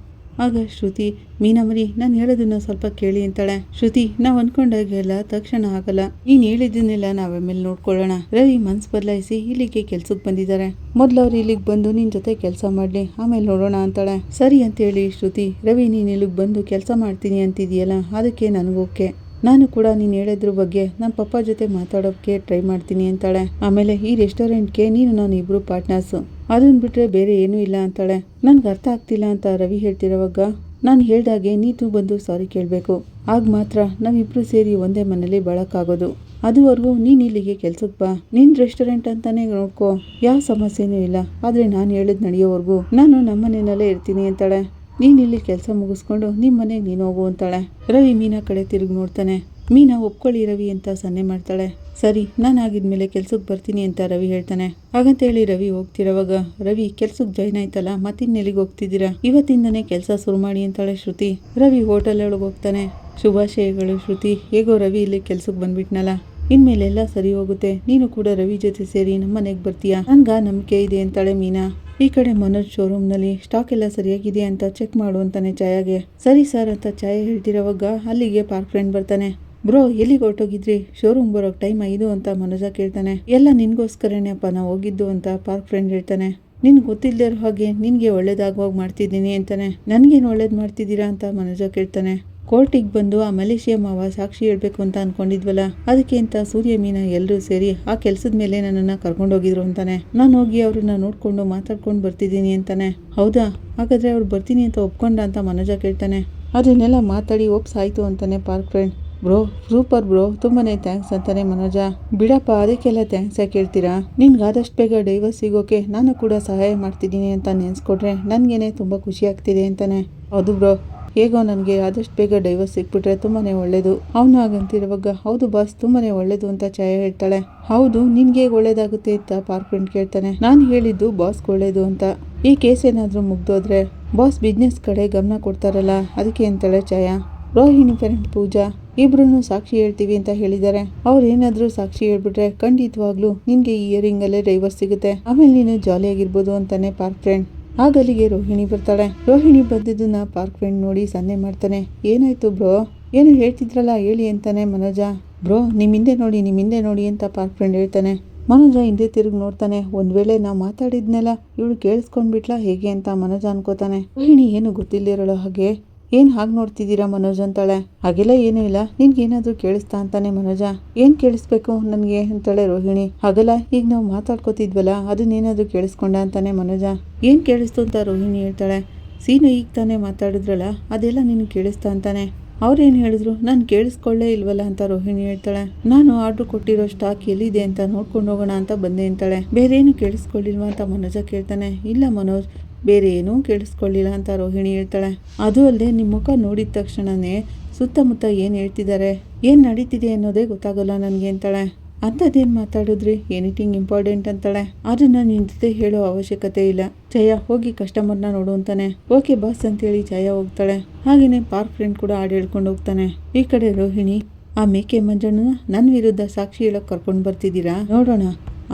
ಆಗ ಶ್ರುತಿ, ಮೀನಾ ಮರಿ, ನಾನು ಹೇಳೋದನ್ನ ಸ್ವಲ್ಪ ಕೇಳಿ ಅಂತಾಳೆ. ಶ್ರುತಿ, ನಾವು ಅಂದ್ಕೊಂಡಾಗೆಲ್ಲ ತಕ್ಷಣ ಆಗಲ್ಲ, ನೀನು ಹೇಳಿದ್ದನ್ನೆಲ್ಲ ನಾವಾಮೇಲೆ ನೋಡ್ಕೊಳ್ಳೋಣ. ರವಿ ಮನ್ಸು ಬದಲಾಯಿಸಿ ಇಲ್ಲಿಗೆ ಕೆಲ್ಸಕ್ಕೆ ಬಂದಿದ್ದಾರೆ, ಮೊದಲು ಅವ್ರು ಇಲ್ಲಿಗೆ ಬಂದು ನಿನ್ನ ಜೊತೆ ಕೆಲಸ ಮಾಡಲಿ, ಆಮೇಲೆ ನೋಡೋಣ ಅಂತಾಳೆ. ಸರಿ ಅಂತೇಳಿ ಶ್ರುತಿ, ರವಿ ನೀನು ಇಲ್ಲಿಗೆ ಬಂದು ಕೆಲಸ ಮಾಡ್ತೀನಿ ಅಂತಿದೆಯಲ್ಲ, ಅದಕ್ಕೆ ನನಗೋಕೆ, ನಾನು ಕೂಡ ನೀನು ಹೇಳಿದ್ರ ಬಗ್ಗೆ ನಮ್ಮ ಪಪ್ಪ ಜೊತೆ ಮಾತಾಡೋಕ್ಕೆ ಟ್ರೈ ಮಾಡ್ತೀನಿ ಅಂತಾಳೆ. ಆಮೇಲೆ ಈ ರೆಸ್ಟೋರೆಂಟ್ಗೆ ನೀನು ನಾನು ಇಬ್ಬರು ಪಾರ್ಟ್ನರ್ಸು, ಅದನ್ನ ಬಿಟ್ಟರೆ ಬೇರೆ ಏನೂ ಇಲ್ಲ ಅಂತಾಳೆ. ನನಗೆ ಅರ್ಥ ಆಗ್ತಿಲ್ಲ ಅಂತ ರವಿ ಹೇಳ್ತಿರೋವಾಗ, ನಾನು ಹೇಳ್ದಾಗೆ ನೀತು ಬಂದು ಸಾರಿ ಕೇಳಬೇಕು, ಆಗ ಮಾತ್ರ ನಾವಿಬ್ಬರು ಸೇರಿ ಒಂದೇ ಮನೇಲಿ ಬಾಳಕ್ಕಾಗೋದು. ಅದುವರೆಗೂ ನೀನು ಇಲ್ಲಿಗೆ ಕೆಲ್ಸಕ್ಕೆ ಬಾ, ನಿನ್ನ ರೆಸ್ಟೋರೆಂಟ್ ಅಂತಾನೆ ನೋಡ್ಕೋ, ಯಾವ ಸಮಸ್ಯೆನೂ ಇಲ್ಲ. ಆದರೆ ನಾನು ಹೇಳಿದ್ ನಡೆಯೋವರೆಗೂ ನಾನು ನಮ್ಮನೆಯಲ್ಲೇ ಇರ್ತೀನಿ ಅಂತಾಳೆ. ನೀನು ಇಲ್ಲಿ ಕೆಲಸ ಮುಗಿಸ್ಕೊಂಡು ನಿಮ್ಮ ಮನೆಗೆ ನೀನು ಹೋಗು ಅಂತಾಳೆ. ರವಿ ಮೀನಾ ಕಡೆ ತಿರುಗಿ ನೋಡ್ತಾನೆ. ಮೀನಾ ಒಪ್ಕೊಳ್ಳಿ ರವಿ ಅಂತ ಸನ್ನೆ ಮಾಡ್ತಾಳೆ. ಸರಿ, ನಾನು ಆಗಿದ್ಮೇಲೆ ಕೆಲ್ಸಕ್ಕೆ ಬರ್ತೀನಿ ಅಂತ ರವಿ ಹೇಳ್ತಾನೆ. ಹಾಗಂತೇಳಿ ರವಿ ಹೋಗ್ತಿರೋವಾಗ, ರವಿ ಕೆಲ್ಸಕ್ಕೆ ಜಾಯ್ನ್ ಆಯ್ತಲ್ಲ, ಮತ್ತಿನ್ನೆಲ್ಲಿಗೆ ಹೋಗ್ತಿದ್ದೀರಾ, ಇವತ್ತಿಂದನೇ ಕೆಲಸ ಶುರು ಮಾಡಿ ಅಂತಾಳೆ ಶ್ರುತಿ. ರವಿ ಹೋಟೆಲ್ ಒಳಗೆ ಹೋಗ್ತಾನೆ. ಶುಭಾಶಯಗಳು ಶ್ರುತಿ, ಹೇಗೋ ರವಿ ಇಲ್ಲಿ ಕೆಲ್ಸಕ್ಕೆ ಬಂದ್ಬಿಟ್ನಲ್ಲ, ಇನ್ಮೇಲೆಲ್ಲ ಸರಿ ಹೋಗುತ್ತೆ, ನೀನು ಕೂಡ ರವಿ ಜೊತೆ ಸೇರಿ ನಮ್ಮ ಮನೆಗೆ ಬರ್ತೀಯಾ, ನನ್ಗ ನಂಬಿಕೆ ಇದೆ ಅಂತಾಳೆ ಮೀನಾ. ಈ ಕಡೆ ಮನೋಜ್ ಶೋರೂಮ್ನಲ್ಲಿ ಸ್ಟಾಕ್ ಎಲ್ಲ ಸರಿಯಾಗಿದೆ ಅಂತ ಚೆಕ್ ಮಾಡು ಅಂತಾನೆ ಛಾಯಾಗೆ. ಸರಿ ಸರ್ ಅಂತ ಛಾಯಾ ಹೇಳ್ತಿರೋವಾಗ ಅಲ್ಲಿಗೆ ಪಾರ್ಕ್ ಫ್ರೆಂಡ್ ಬರ್ತಾನೆ. ಬ್ರೋ ಎಲ್ಲಿಗೆ ಹೊರಟೋಗಿದ್ರಿ, ಶೋರೂಮ್ ಬರೋಕ್ಕೆ ಟೈಮ್ 5 ಅಂತ ಮನೋಜ ಕೇಳ್ತಾನೆ. ಎಲ್ಲ ನಿನ್ಗೋಸ್ಕರನೇ ಅಪ್ಪ ನಾವು ಹೋಗಿದ್ದು ಅಂತ ಪಾರ್ಕ್ ಫ್ರೆಂಡ್ ಹೇಳ್ತಾನೆ. ನಿನ್ಗೆ ಗೊತ್ತಿಲ್ಲದೆ ಇರೋ ಹಾಗೆ ನಿನಗೆ ಒಳ್ಳೇದಾಗುವಾಗ ಮಾಡ್ತಿದ್ದೀನಿ ಅಂತಾನೆ. ನನಗೇನು ಒಳ್ಳೇದು ಮಾಡ್ತಿದ್ದೀರಾ ಅಂತ ಮನೋಜ ಕೇಳ್ತಾನೆ. ಕೋರ್ಟಿಗೆ ಬಂದು ಆ ಮಲೇಷಿಯಾ ಮಾವ ಸಾಕ್ಷಿ ಹೇಳ್ಬೇಕು ಅಂತ ಅನ್ಕೊಂಡಿದ್ವಲ್ಲ, ಅದಕ್ಕೆ ಅಂತ ಸೂರ್ಯ ಮೀನಾ ಎಲ್ಲರೂ ಸೇರಿ ಆ ಕೆಲಸದ ಮೇಲೆ ನನ್ನನ್ನು ಕರ್ಕೊಂಡೋಗಿದ್ರು ಅಂತಾನೆ. ನಾನು ಹೋಗಿ ಅವ್ರನ್ನ ನೋಡ್ಕೊಂಡು ಮಾತಾಡ್ಕೊಂಡು ಬರ್ತಿದ್ದೀನಿ ಅಂತಾನೆ. ಹೌದಾ, ಹಾಗಾದ್ರೆ ಅವ್ರು ಬರ್ತೀನಿ ಅಂತ ಒಪ್ಕೊಂಡ ಅಂತ ಮನೋಜ ಕೇಳ್ತಾನೆ. ಅದನ್ನೆಲ್ಲ ಮಾತಾಡಿ ಒಪ್ಸಾಯ್ತು ಅಂತಾನೆ park friend. Bro super bro, ತುಂಬಾನೇ ಥ್ಯಾಂಕ್ಸ್ ಅಂತಾನೆ ಮನೋಜ. ಬಿಡಪ್ಪ, ಅದಕ್ಕೆಲ್ಲ ಥ್ಯಾಂಕ್ಸ್ ಯಾಕೆ ಹೇಳ್ತೀರಾ, ನಿನ್ಗೆ ಆದಷ್ಟು ಬೇಗ ಡೈವರ್ಸ್ ಸಿಗೋಕೆ ನಾನು ಕೂಡ ಸಹಾಯ ಮಾಡ್ತಿದ್ದೀನಿ ಅಂತ ನೆನೆಸ್ಕೊಟ್ರೆ ನನಗೇನೆ ತುಂಬ ಖುಷಿ ಆಗ್ತಿದೆ ಅಂತಾನೆ. ಹೌದು ಬ್ರೋ, ಹೇಗೋ ನನಗೆ ಆದಷ್ಟು ಬೇಗ ಡೈವರ್ಸ್ ಸಿಕ್ಬಿಟ್ರೆ ತುಂಬಾನೇ ಒಳ್ಳೇದು. ಅವನು ಹಾಗಂತಿರುವಾಗ ಹೌದು ಬಾಸ್ ತುಂಬಾನೇ ಒಳ್ಳೇದು ಅಂತ ಛಾಯಾ ಹೇಳ್ತಾಳೆ. ಹೌದು ನಿನ್ಗೆ ಹೇಗೆ ಒಳ್ಳೇದಾಗುತ್ತೆ ಅಂತ ಪಾರ್ಕ್ ಫ್ರೆಂಡ್ ಕೇಳ್ತಾನೆ. ನಾನು ಹೇಳಿದ್ದು ಬಾಸ್ಗೆ ಒಳ್ಳೇದು ಅಂತ. ಈ ಕೇಸ್ ಏನಾದ್ರೂ ಮುಗ್ದೋದ್ರೆ ಬಾಸ್ ಬಿಸ್ನೆಸ್ ಕಡೆ ಗಮನ ಕೊಡ್ತಾರಲ್ಲ ಅದಕ್ಕೆ ಅಂತಾಳೆ ಛಾಯಾ. ರೋಹಿಣಿ ಫ್ರೆಂಡ್ ಪೂಜಾ ಇಬ್ರು ಸಾಕ್ಷಿ ಹೇಳ್ತೀವಿ ಅಂತ ಹೇಳಿದ್ದಾರೆ. ಅವ್ರು ಏನಾದ್ರೂ ಸಾಕ್ಷಿ ಹೇಳ್ಬಿಟ್ರೆ ಖಂಡಿತವಾಗ್ಲೂ ನಿನ್ಗೆ ಈ ಇಯರಿಂಗ್ ಅಲ್ಲೇ ಡೈವರ್ಸ್ ಸಿಗುತ್ತೆ, ಆಮೇಲೆ ನೀನು ಜಾಲಿಯಾಗಿರ್ಬೋದು ಅಂತಾನೆ ಪಾರ್ಕ್ ಫ್ರೆಂಡ್. ಆಗ ಅಲ್ಲಿಗೆ ರೋಹಿಣಿ ಬರ್ತಾಳೆ. ರೋಹಿಣಿ ಬಂದಿದ್ದನ್ನ ಪಾರ್ಕ್ ಫ್ರೆಂಡ್ ನೋಡಿ ಸನ್ನೆ ಮಾಡ್ತಾನೆ. ಏನಾಯ್ತು ಬ್ರೋ, ಏನು ಹೇಳ್ತಿದ್ರಲ್ಲ ಹೇಳಿ ಅಂತಾನೆ ಮನೋಜ. ಬ್ರೋ ನಿಮ್ ಹಿಂದೆ ನೋಡಿ ಅಂತ ಪಾರ್ಕ್ ಫ್ರೆಂಡ್ ಹೇಳ್ತಾನೆ. ಮನೋಜ ಹಿಂದೆ ತಿರುಗಿ ನೋಡ್ತಾನೆ. ಒಂದ್ ವೇಳೆ ನಾವು ಮಾತಾಡಿದ್ನೆಲ್ಲ ಇವಳು ಕೇಳಿಸ್ಕೊಂಡ್ಬಿಟ್ಲಾ ಹೇಗೆ ಅಂತ ಮನೋಜ ಅನ್ಕೋತಾನೆ. ರೋಹಿಣಿ ಏನು ಗೊತ್ತಿಲ್ಲದಿರೋಳು ಹಾಗೆ ಏನ್ ಹಾಗೆ ನೋಡ್ತಿದ್ದೀರಾ ಮನೋಜ್ ಅಂತಾಳೆ. ಹಾಗೆಲ್ಲ ಏನೂ ಇಲ್ಲ, ನಿನ್ಗೇನಾದ್ರೂ ಕೇಳಿಸ್ತಾ ಅಂತಾನೆ ಮನೋಜ. ಏನ್ ಕೇಳಿಸ್ಬೇಕು ನನ್ಗೆ ಅಂತಾಳೆ ರೋಹಿಣಿ. ಹಾಗಲ್ಲ ಈಗ ನಾವು ಮಾತಾಡ್ಕೋತಿದ್ವಲ್ಲ ಅದನ್ನೇನಾದ್ರೂ ಕೇಳಿಸ್ಕೊಂಡ ಅಂತಾನೆ ಮನೋಜ. ಏನ್ ಕೇಳಿಸ್ತು ಅಂತ ರೋಹಿಣಿ ಹೇಳ್ತಾಳೆ. ಸೀನು ಈಗ ತಾನೇ ಮಾತಾಡಿದ್ರಲ್ಲ ಅದೆಲ್ಲ ನಿನ್ಗೆ ಕೇಳಿಸ್ತಾ ಅಂತಾನೆ. ಅವ್ರೇನು ಹೇಳಿದ್ರು ನಾನು ಕೇಳಿಸ್ಕೊಳ್ಳೇ ಇಲ್ವಲ್ಲ ಅಂತ ರೋಹಿಣಿ ಹೇಳ್ತಾಳೆ. ನಾನು ಆರ್ಡ್ರ್ ಕೊಟ್ಟಿರೋ ಸ್ಟಾಕ್ ಎಲ್ಲಿದೆ ಅಂತ ನೋಡ್ಕೊಂಡು ಹೋಗೋಣ ಅಂತ ಬಂದೆ ಅಂತಾಳೆ. ಬೇರೇನು ಕೇಳಿಸ್ಕೊಳ್ಳಿಲ್ವಾ ಅಂತ ಮನೋಜ ಕೇಳ್ತಾನೆ. ಇಲ್ಲ ಮನೋಜ್ ಬೇರೆ ಏನೂ ಕೇಳಿಸ್ಕೊಳ್ಳಿಲ್ಲ ಅಂತ ರೋಹಿಣಿ ಹೇಳ್ತಾಳೆ. ಅದು ಅಲ್ಲದೆ ನಿಮ್ಮ ಮುಖ ನೋಡಿದ ತಕ್ಷಣನೇ ಸುತ್ತಮುತ್ತ ಏನು ಹೇಳ್ತಿದ್ದಾರೆ ಏನು ನಡೀತಿದೆ ಅನ್ನೋದೇ ಗೊತ್ತಾಗಲ್ಲ ನನಗೆ ಅಂತಾಳೆ. ಅಂಥದ್ದೇನು ಮಾತಾಡಿದ್ರಿ, ಎನಿಥಿಂಗ್ ಇಂಪಾರ್ಟೆಂಟ್ ಅಂತಾಳೆ. ಅದನ್ನ ನಿನ್ನ ಜೊತೆ ಹೇಳೋ ಅವಶ್ಯಕತೆ ಇಲ್ಲ, ಜಯ ಹೋಗಿ ಕಸ್ಟಮರ್ನ ನೋಡು ಅಂತಾನೆ. ಓಕೆ ಬಾಸ್ ಅಂತೇಳಿ ಜಯ ಹೋಗ್ತಾಳೆ. ಹಾಗೇನೆ ಪಾರ್ಕ್ ಫ್ರೆಂಡ್ ಕೂಡ ಹಾಡು ಹೇಳ್ಕೊಂಡು ಹೋಗ್ತಾನೆ. ಈ ಕಡೆ ರೋಹಿಣಿ, ಆ ಮೇಕೆ ಮಂಜಣ್ಣನ ನನ್ನ ವಿರುದ್ಧ ಸಾಕ್ಷಿ ಹೇಳಕ್ ಕರ್ಕೊಂಡು ಬರ್ತಿದ್ದೀರಾ, ನೋಡೋಣ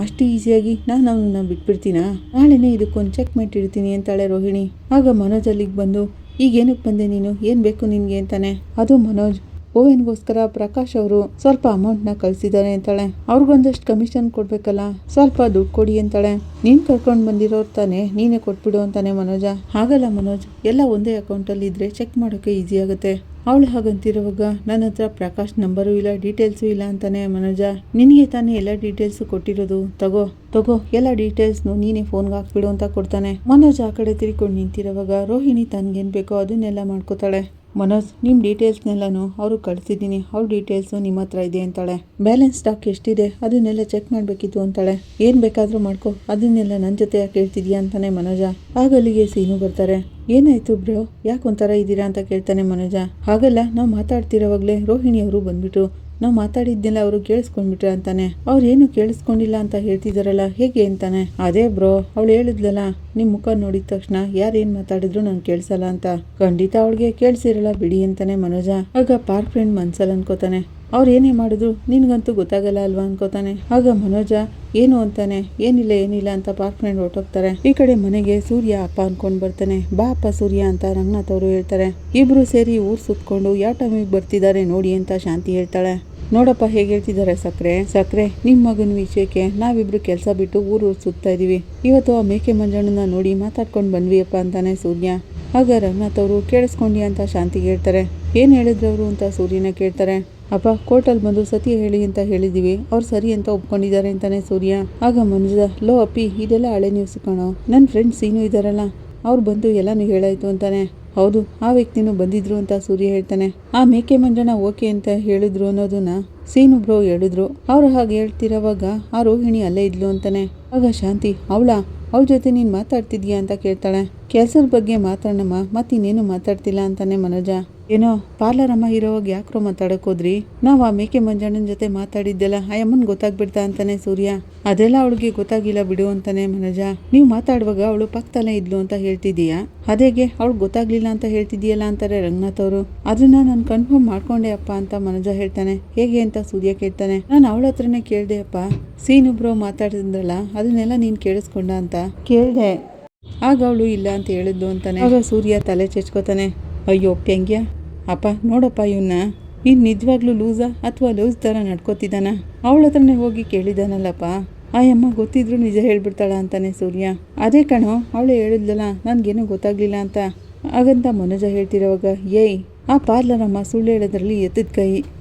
ಅಷ್ಟು ಈಸಿಯಾಗಿ ನಾನು ಅವನನ್ನ ಬಿಟ್ಬಿಡ್ತೀನಾ, ನಾಳೆನೇ ಇದಕ್ಕೊಂದು ಚೆಕ್ ಮಾಡಿರ್ತೀನಿ ಅಂತಾಳೆ ರೋಹಿಣಿ. ಆಗ ಮನೋಜ್ ಅಲ್ಲಿಗೆ ಬಂದು ಈಗೇನಕ್ಕೆ ಬಂದೆ ನೀನು, ಏನು ಬೇಕು ನಿನಗೆ ಅಂತಾನೆ. ಅದು ಮನೋಜ್ ಓವೆನ್ಗೋಸ್ಕರ ಪ್ರಕಾಶ್ ಅವರು ಸ್ವಲ್ಪ ಅಮೌಂಟ್ನ ಕಳಿಸಿದ್ದಾರೆ ಅಂತಾಳೆ. ಅವ್ರಿಗೊಂದಷ್ಟು ಕಮಿಷನ್ ಕೊಡ್ಬೇಕಲ್ಲ, ಸ್ವಲ್ಪ ದುಡ್ಡು ಕೊಡಿ ಅಂತಾಳೆ. ನೀನು ಕರ್ಕೊಂಡು ಬಂದಿರೋರು ತಾನೆ, ನೀನೇ ಕೊಟ್ಬಿಡು ಅಂತಾನೆ ಮನೋಜ. ಹಾಗಲ್ಲ ಮನೋಜ್, ಎಲ್ಲ ಒಂದೇ ಅಕೌಂಟಲ್ಲಿ ಇದ್ರೆ ಚೆಕ್ ಮಾಡೋಕ್ಕೆ ಈಸಿ ಆಗುತ್ತೆ. ಅವಳು ಹಾಗಂತಿರುವಾಗ ನನ್ನ ಹತ್ರ ಪ್ರಕಾಶ್ ನಂಬರು ಇಲ್ಲ, ಡೀಟೇಲ್ಸು ಇಲ್ಲ ಅಂತಾನೆ ಮನೋಜ. ನಿನಗೆ ತಾನೇ ಎಲ್ಲ ಡೀಟೇಲ್ಸು ಕೊಟ್ಟಿರೋದು, ತಗೋ ಎಲ್ಲ ಡೀಟೇಲ್ಸ್ನು ನೀನೇ ಫೋನ್ಗೆ ಹಾಕ್ಬಿಡು ಅಂತ ಕೊಡ್ತಾನೆ. ಮನೋಜ್ ಆ ಕಡೆ ತಿರ್ಕೊಂಡು ನಿಂತಿರುವಾಗ ರೋಹಿಣಿ ತನ್ಗೇನು ಬೇಕೋ ಅದನ್ನೆಲ್ಲ ಮಾಡ್ಕೋತಾಳೆ. ಮನೋಜ್ ನಿಮ್ಮ ಡೀಟೇಲ್ಸ್ನೆಲ್ಲನೂ ಅವ್ರಿಗೆ ಕಳಿಸಿದ್ದೀನಿ, ಅವ್ರ ಡೀಟೇಲ್ಸು ನಿಮ್ಮ ಹತ್ರ ಇದೆ ಅಂತಾಳೆ. ಬ್ಯಾಲೆನ್ಸ್ ಸ್ಟಾಕ್ ಎಷ್ಟಿದೆ ಅದನ್ನೆಲ್ಲ ಚೆಕ್ ಮಾಡಬೇಕಿತ್ತು ಅಂತಾಳೆ. ಏನು ಬೇಕಾದರೂ ಮಾಡ್ಕೊ, ಅದನ್ನೆಲ್ಲ ನನ್ನ ಜೊತೆ ಯಾಕೆ ಹೇಳ್ತಿದ್ಯಾ ಅಂತಾನೆ ಮನೋಜ. ಆಗ ಅಲ್ಲಿಗೆ ಸೀನು ಬರ್ತಾರೆ. ಏನಾಯ್ತು ಬ್ರೋ, ಯಾಕೆ ಒಂಥರ ಇದ್ದೀರಾ ಅಂತ ಕೇಳ್ತಾನೆ ಮನೋಜ. ಹಾಗಲ್ಲ ನಾವು ಮಾತಾಡ್ತಿರೋವಾಗಲೇ ರೋಹಿಣಿ ಅವರು ಬಂದ್ಬಿಟ್ರು, ನಾವು ಮಾತಾಡಿದ್ದೆಲ್ಲ ಅವರು ಕೇಳಿಸ್ಕೊಂಡ್ಬಿಟ್ರೆ ಅಂತಾನೆ. ಅವ್ರು ಏನು ಕೇಳಿಸ್ಕೊಂಡಿಲ್ಲ ಅಂತ ಹೇಳ್ತಿದಾರಲ್ಲ ಹೇಗೆ ಅಂತಾನೆ. ಅದೇ ಬ್ರೋ ಅವಳು ಹೇಳಿದ್ಲಲ್ಲ ನಿಮ್ಮ ಮುಖ ನೋಡಿದ ತಕ್ಷಣ ಯಾರೇನು ಮಾತಾಡಿದ್ರು ನಂಗೆ ಕೇಳಿಸಲ್ಲ ಅಂತ. ಖಂಡಿತ ಅವಳಿಗೆ ಕೇಳಿಸಿರಲ್ಲ ಬಿಡಿ ಅಂತಾನೆ ಮನೋಜ. ಆಗ ಪಾರ್ಕ್ ಫ್ರೆಂಡ್ ಮನ್ಸಲ್ಲಿ ಅನ್ಕೋತಾನೆ, ಅವ್ರು ಏನೇ ಮಾಡಿದ್ರು ನಿನ್ಗಂತೂ ಗೊತ್ತಾಗಲ್ಲ ಅಲ್ವಾ ಅನ್ಕೋತಾನೆ. ಆಗ ಮನೋಜ ಏನು ಅಂತಾನೆ. ಏನಿಲ್ಲ ಅಂತ ಪಾರ್ಕ್ ಫ್ರೆಂಡ್ ಹೊರಟೋಗ್ತಾರೆ. ಈ ಕಡೆ ಮನೆಗೆ ಸೂರ್ಯ ಅಪ್ಪ ಅನ್ಕೊಂಡ್ ಬರ್ತಾನೆ. ಬಾ ಅಪ್ಪ ಸೂರ್ಯ ಅಂತ ರಂಗನಾಥ್ ಅವರು ಹೇಳ್ತಾರೆ. ಇಬ್ರು ಸೇರಿ ಊರ್ ಸುತ್ಕೊಂಡು ಯಾವ ಟೈಮಿಗೆ ಬರ್ತಿದ್ದಾರೆ ನೋಡಿ ಅಂತ ಶಾಂತಿ ಹೇಳ್ತಾಳೆ. ನೋಡಪ್ಪ ಹೇಗೆ ಹೇಳ್ತಿದ್ದಾರೆ ಸಕ್ರೆ ನಿಮ್ಮ ಮಗನ ವಿಷಯಕ್ಕೆ ನಾವಿಬ್ರು ಕೆಲಸ ಬಿಟ್ಟು ಊರು ಸುತ್ತಾ ಇದೀವಿ. ಇವತ್ತು ಆ ಮೇಕೆ ಮಂಜಣ್ಣನ ನೋಡಿ ಮಾತಾಡ್ಕೊಂಡು ಬಂದ್ವಿ ಅಪ್ಪ ಅಂತಾನೆ ಸೂರ್ಯ. ಆಗ ರಂಗನಾಥ್ ಅವರು ಕೇಳಿಸ್ಕೊಂಡಿ ಅಂತ ಶಾಂತಿಗೆ ಹೇಳ್ತಾರೆ. ಏನು ಹೇಳಿದ್ರು ಅವರು ಅಂತ ಸೂರ್ಯನ ಕೇಳ್ತಾರೆ. ಅಪ್ಪ ಕೋರ್ಟಲ್ಲಿ ಬಂದು ಸತ್ಯ ಹೇಳಿ ಅಂತ ಹೇಳಿದೀವಿ, ಅವ್ರು ಸರಿ ಅಂತ ಒಪ್ಕೊಂಡಿದ್ದಾರೆ ಅಂತಾನೆ ಸೂರ್ಯ. ಆಗ ಮನುಜ, ಲೋ ಅಪ್ಪಿ ಇದೆಲ್ಲ ಹಳೆ ನ್ಯೂಸ್ ಕಣೋ, ನನ್ನ ಫ್ರೆಂಡ್ ಸೀನು ಇದ್ದಾರಲ್ಲ ಅವ್ರು ಬಂದು ಎಲ್ಲನೂ ಹೇಳಾಯ್ತು ಅಂತಾನೆ. ಹೌದು ಆ ವ್ಯಕ್ತಿನೂ ಬಂದಿದ್ರು ಅಂತ ಸೂರ್ಯ ಹೇಳ್ತಾನೆ. ಆ ಮೇಕೆ ಮಂಜಣ್ಣ ಓಕೆ ಅಂತ ಹೇಳಿದ್ರು ಅನ್ನೋದನ್ನ ಸೀನು ಬ್ರೋ ಹೇಳಿದ್ರು. ಅವ್ರು ಹಾಗೆ ಹೇಳ್ತಿರೋವಾಗ ಆ ರೋಹಿಣಿ ಅಲ್ಲೇ ಇದ್ಲು ಅಂತಾನೆ. ಆಗ ಶಾಂತಿ, ಅವಳ ಜೊತೆ ನೀನು ಮಾತಾಡ್ತಿದ್ಯಾ ಅಂತ ಕೇಳ್ತಾಳೆ. ಕೆಲಸದ ಬಗ್ಗೆ ಮಾತಾಡಮ್ಮ, ಮತ್ತಿನ್ನೇನು ಮಾತಾಡ್ತಿಲ್ಲ ಅಂತಾನೆ ಮನೋಜ. ಏನೋ ಪಾರ್ಲರ್ ಅಮ್ಮ ಇರೋವಾಗ ಯಾಕ್ರೋ ಮಾತಾಡಕ್ ಹೋದ್ರಿ, ನಾವು ಆ ಮೇಕೆ ಮಂಜಣ್ಣನ ಜೊತೆ ಮಾತಾಡಿದ್ದೆಲ್ಲ ಆ ಅಮ್ಮನ್ ಗೊತ್ತಾಗ್ಬಿಡ್ತಾ ಅಂತಾನೆ ಸೂರ್ಯ. ಅದೆಲ್ಲ ಅವಳಿಗೆ ಗೊತ್ತಾಗಿಲ್ಲ ಬಿಡು ಅಂತಾನೆ ಮನೋಜ. ನೀವು ಮಾತಾಡುವಾಗ ಅವಳು ಪಕ್ಕದಲ್ಲೇ ಇದ್ಲು ಅಂತ ಹೇಳ್ತಿದೀಯಾ, ಅದೇಗೆ ಅವಳು ಗೊತ್ತಾಗ್ಲಿಲ್ಲ ಅಂತ ಹೇಳ್ತಿದೀಯಲ್ಲ ಅಂತಾರೆ ರಂಗನಾಥ್ ಅವರು. ಅದನ್ನ ನಾನು ಕನ್ಫರ್ಮ್ ಮಾಡ್ಕೊಂಡೆ ಅಪ್ಪ ಅಂತ ಮನೋಜ ಹೇಳ್ತಾನೆ. ಹೇಗೆ ಅಂತ ಸೂರ್ಯ ಕೇಳ್ತಾನೆ. ನಾನು ಅವಳ ಹತ್ರನೇ ಕೇಳ್ದೆ ಅಪ್ಪ, ಸೀನು ಬ್ರೋ ಮಾತಾಡಿದ್ರಲ್ಲ ಅದನ್ನೆಲ್ಲ ನೀನ್ ಕೇಳಿಸ್ಕೊಂಡ ಅಂತ ಕೇಳ್ದೆ, ಆಗ ಅವಳು ಇಲ್ಲ ಅಂತ ಹೇಳಿದ್ಲು ಅಂತಾನೆ. ಆಗ ಸೂರ್ಯ ತಲೆ ಚೆಚ್ಕೋತಾನೆ. ಅಯ್ಯೋ ಪ್ಯಂಗ್ಯ ಅಪ್ಪ, ನೋಡಪ್ಪ ಇವನ್ನ ನಿಜವಾಗ್ಲೂ ಲೂಸಾ ಅಥವಾ ಲೂಸ್ ಥರ ನಡ್ಕೋತಿದ್ದಾನ, ಅವಳ ಹತ್ರನೇ ಹೋಗಿ ಕೇಳಿದಾನಲ್ಲಪ್ಪ, ಆ ಅಮ್ಮ ಗೊತ್ತಿದ್ರು ನಿಜ ಹೇಳ್ಬಿಡ್ತಾಳ ಅಂತಾನೆ ಸೂರ್ಯ. ಅದೇ ಕಣೋ ಅವಳು ಹೇಳಿದ್ಲಲ್ಲ ನನಗೇನು ಗೊತ್ತಾಗ್ಲಿಲ್ಲ ಅಂತ. ಹಾಗಂತ ಮನೋಜ ಹೇಳ್ತಿರೋವಾಗ, ಏಯ್ ಆ ಪಾರ್ಲರ್ ಅಮ್ಮ ಸುಳ್ಳು ಹೇಳೋದ್ರಲ್ಲಿ ಎತ್ತಿದ ಕೈ,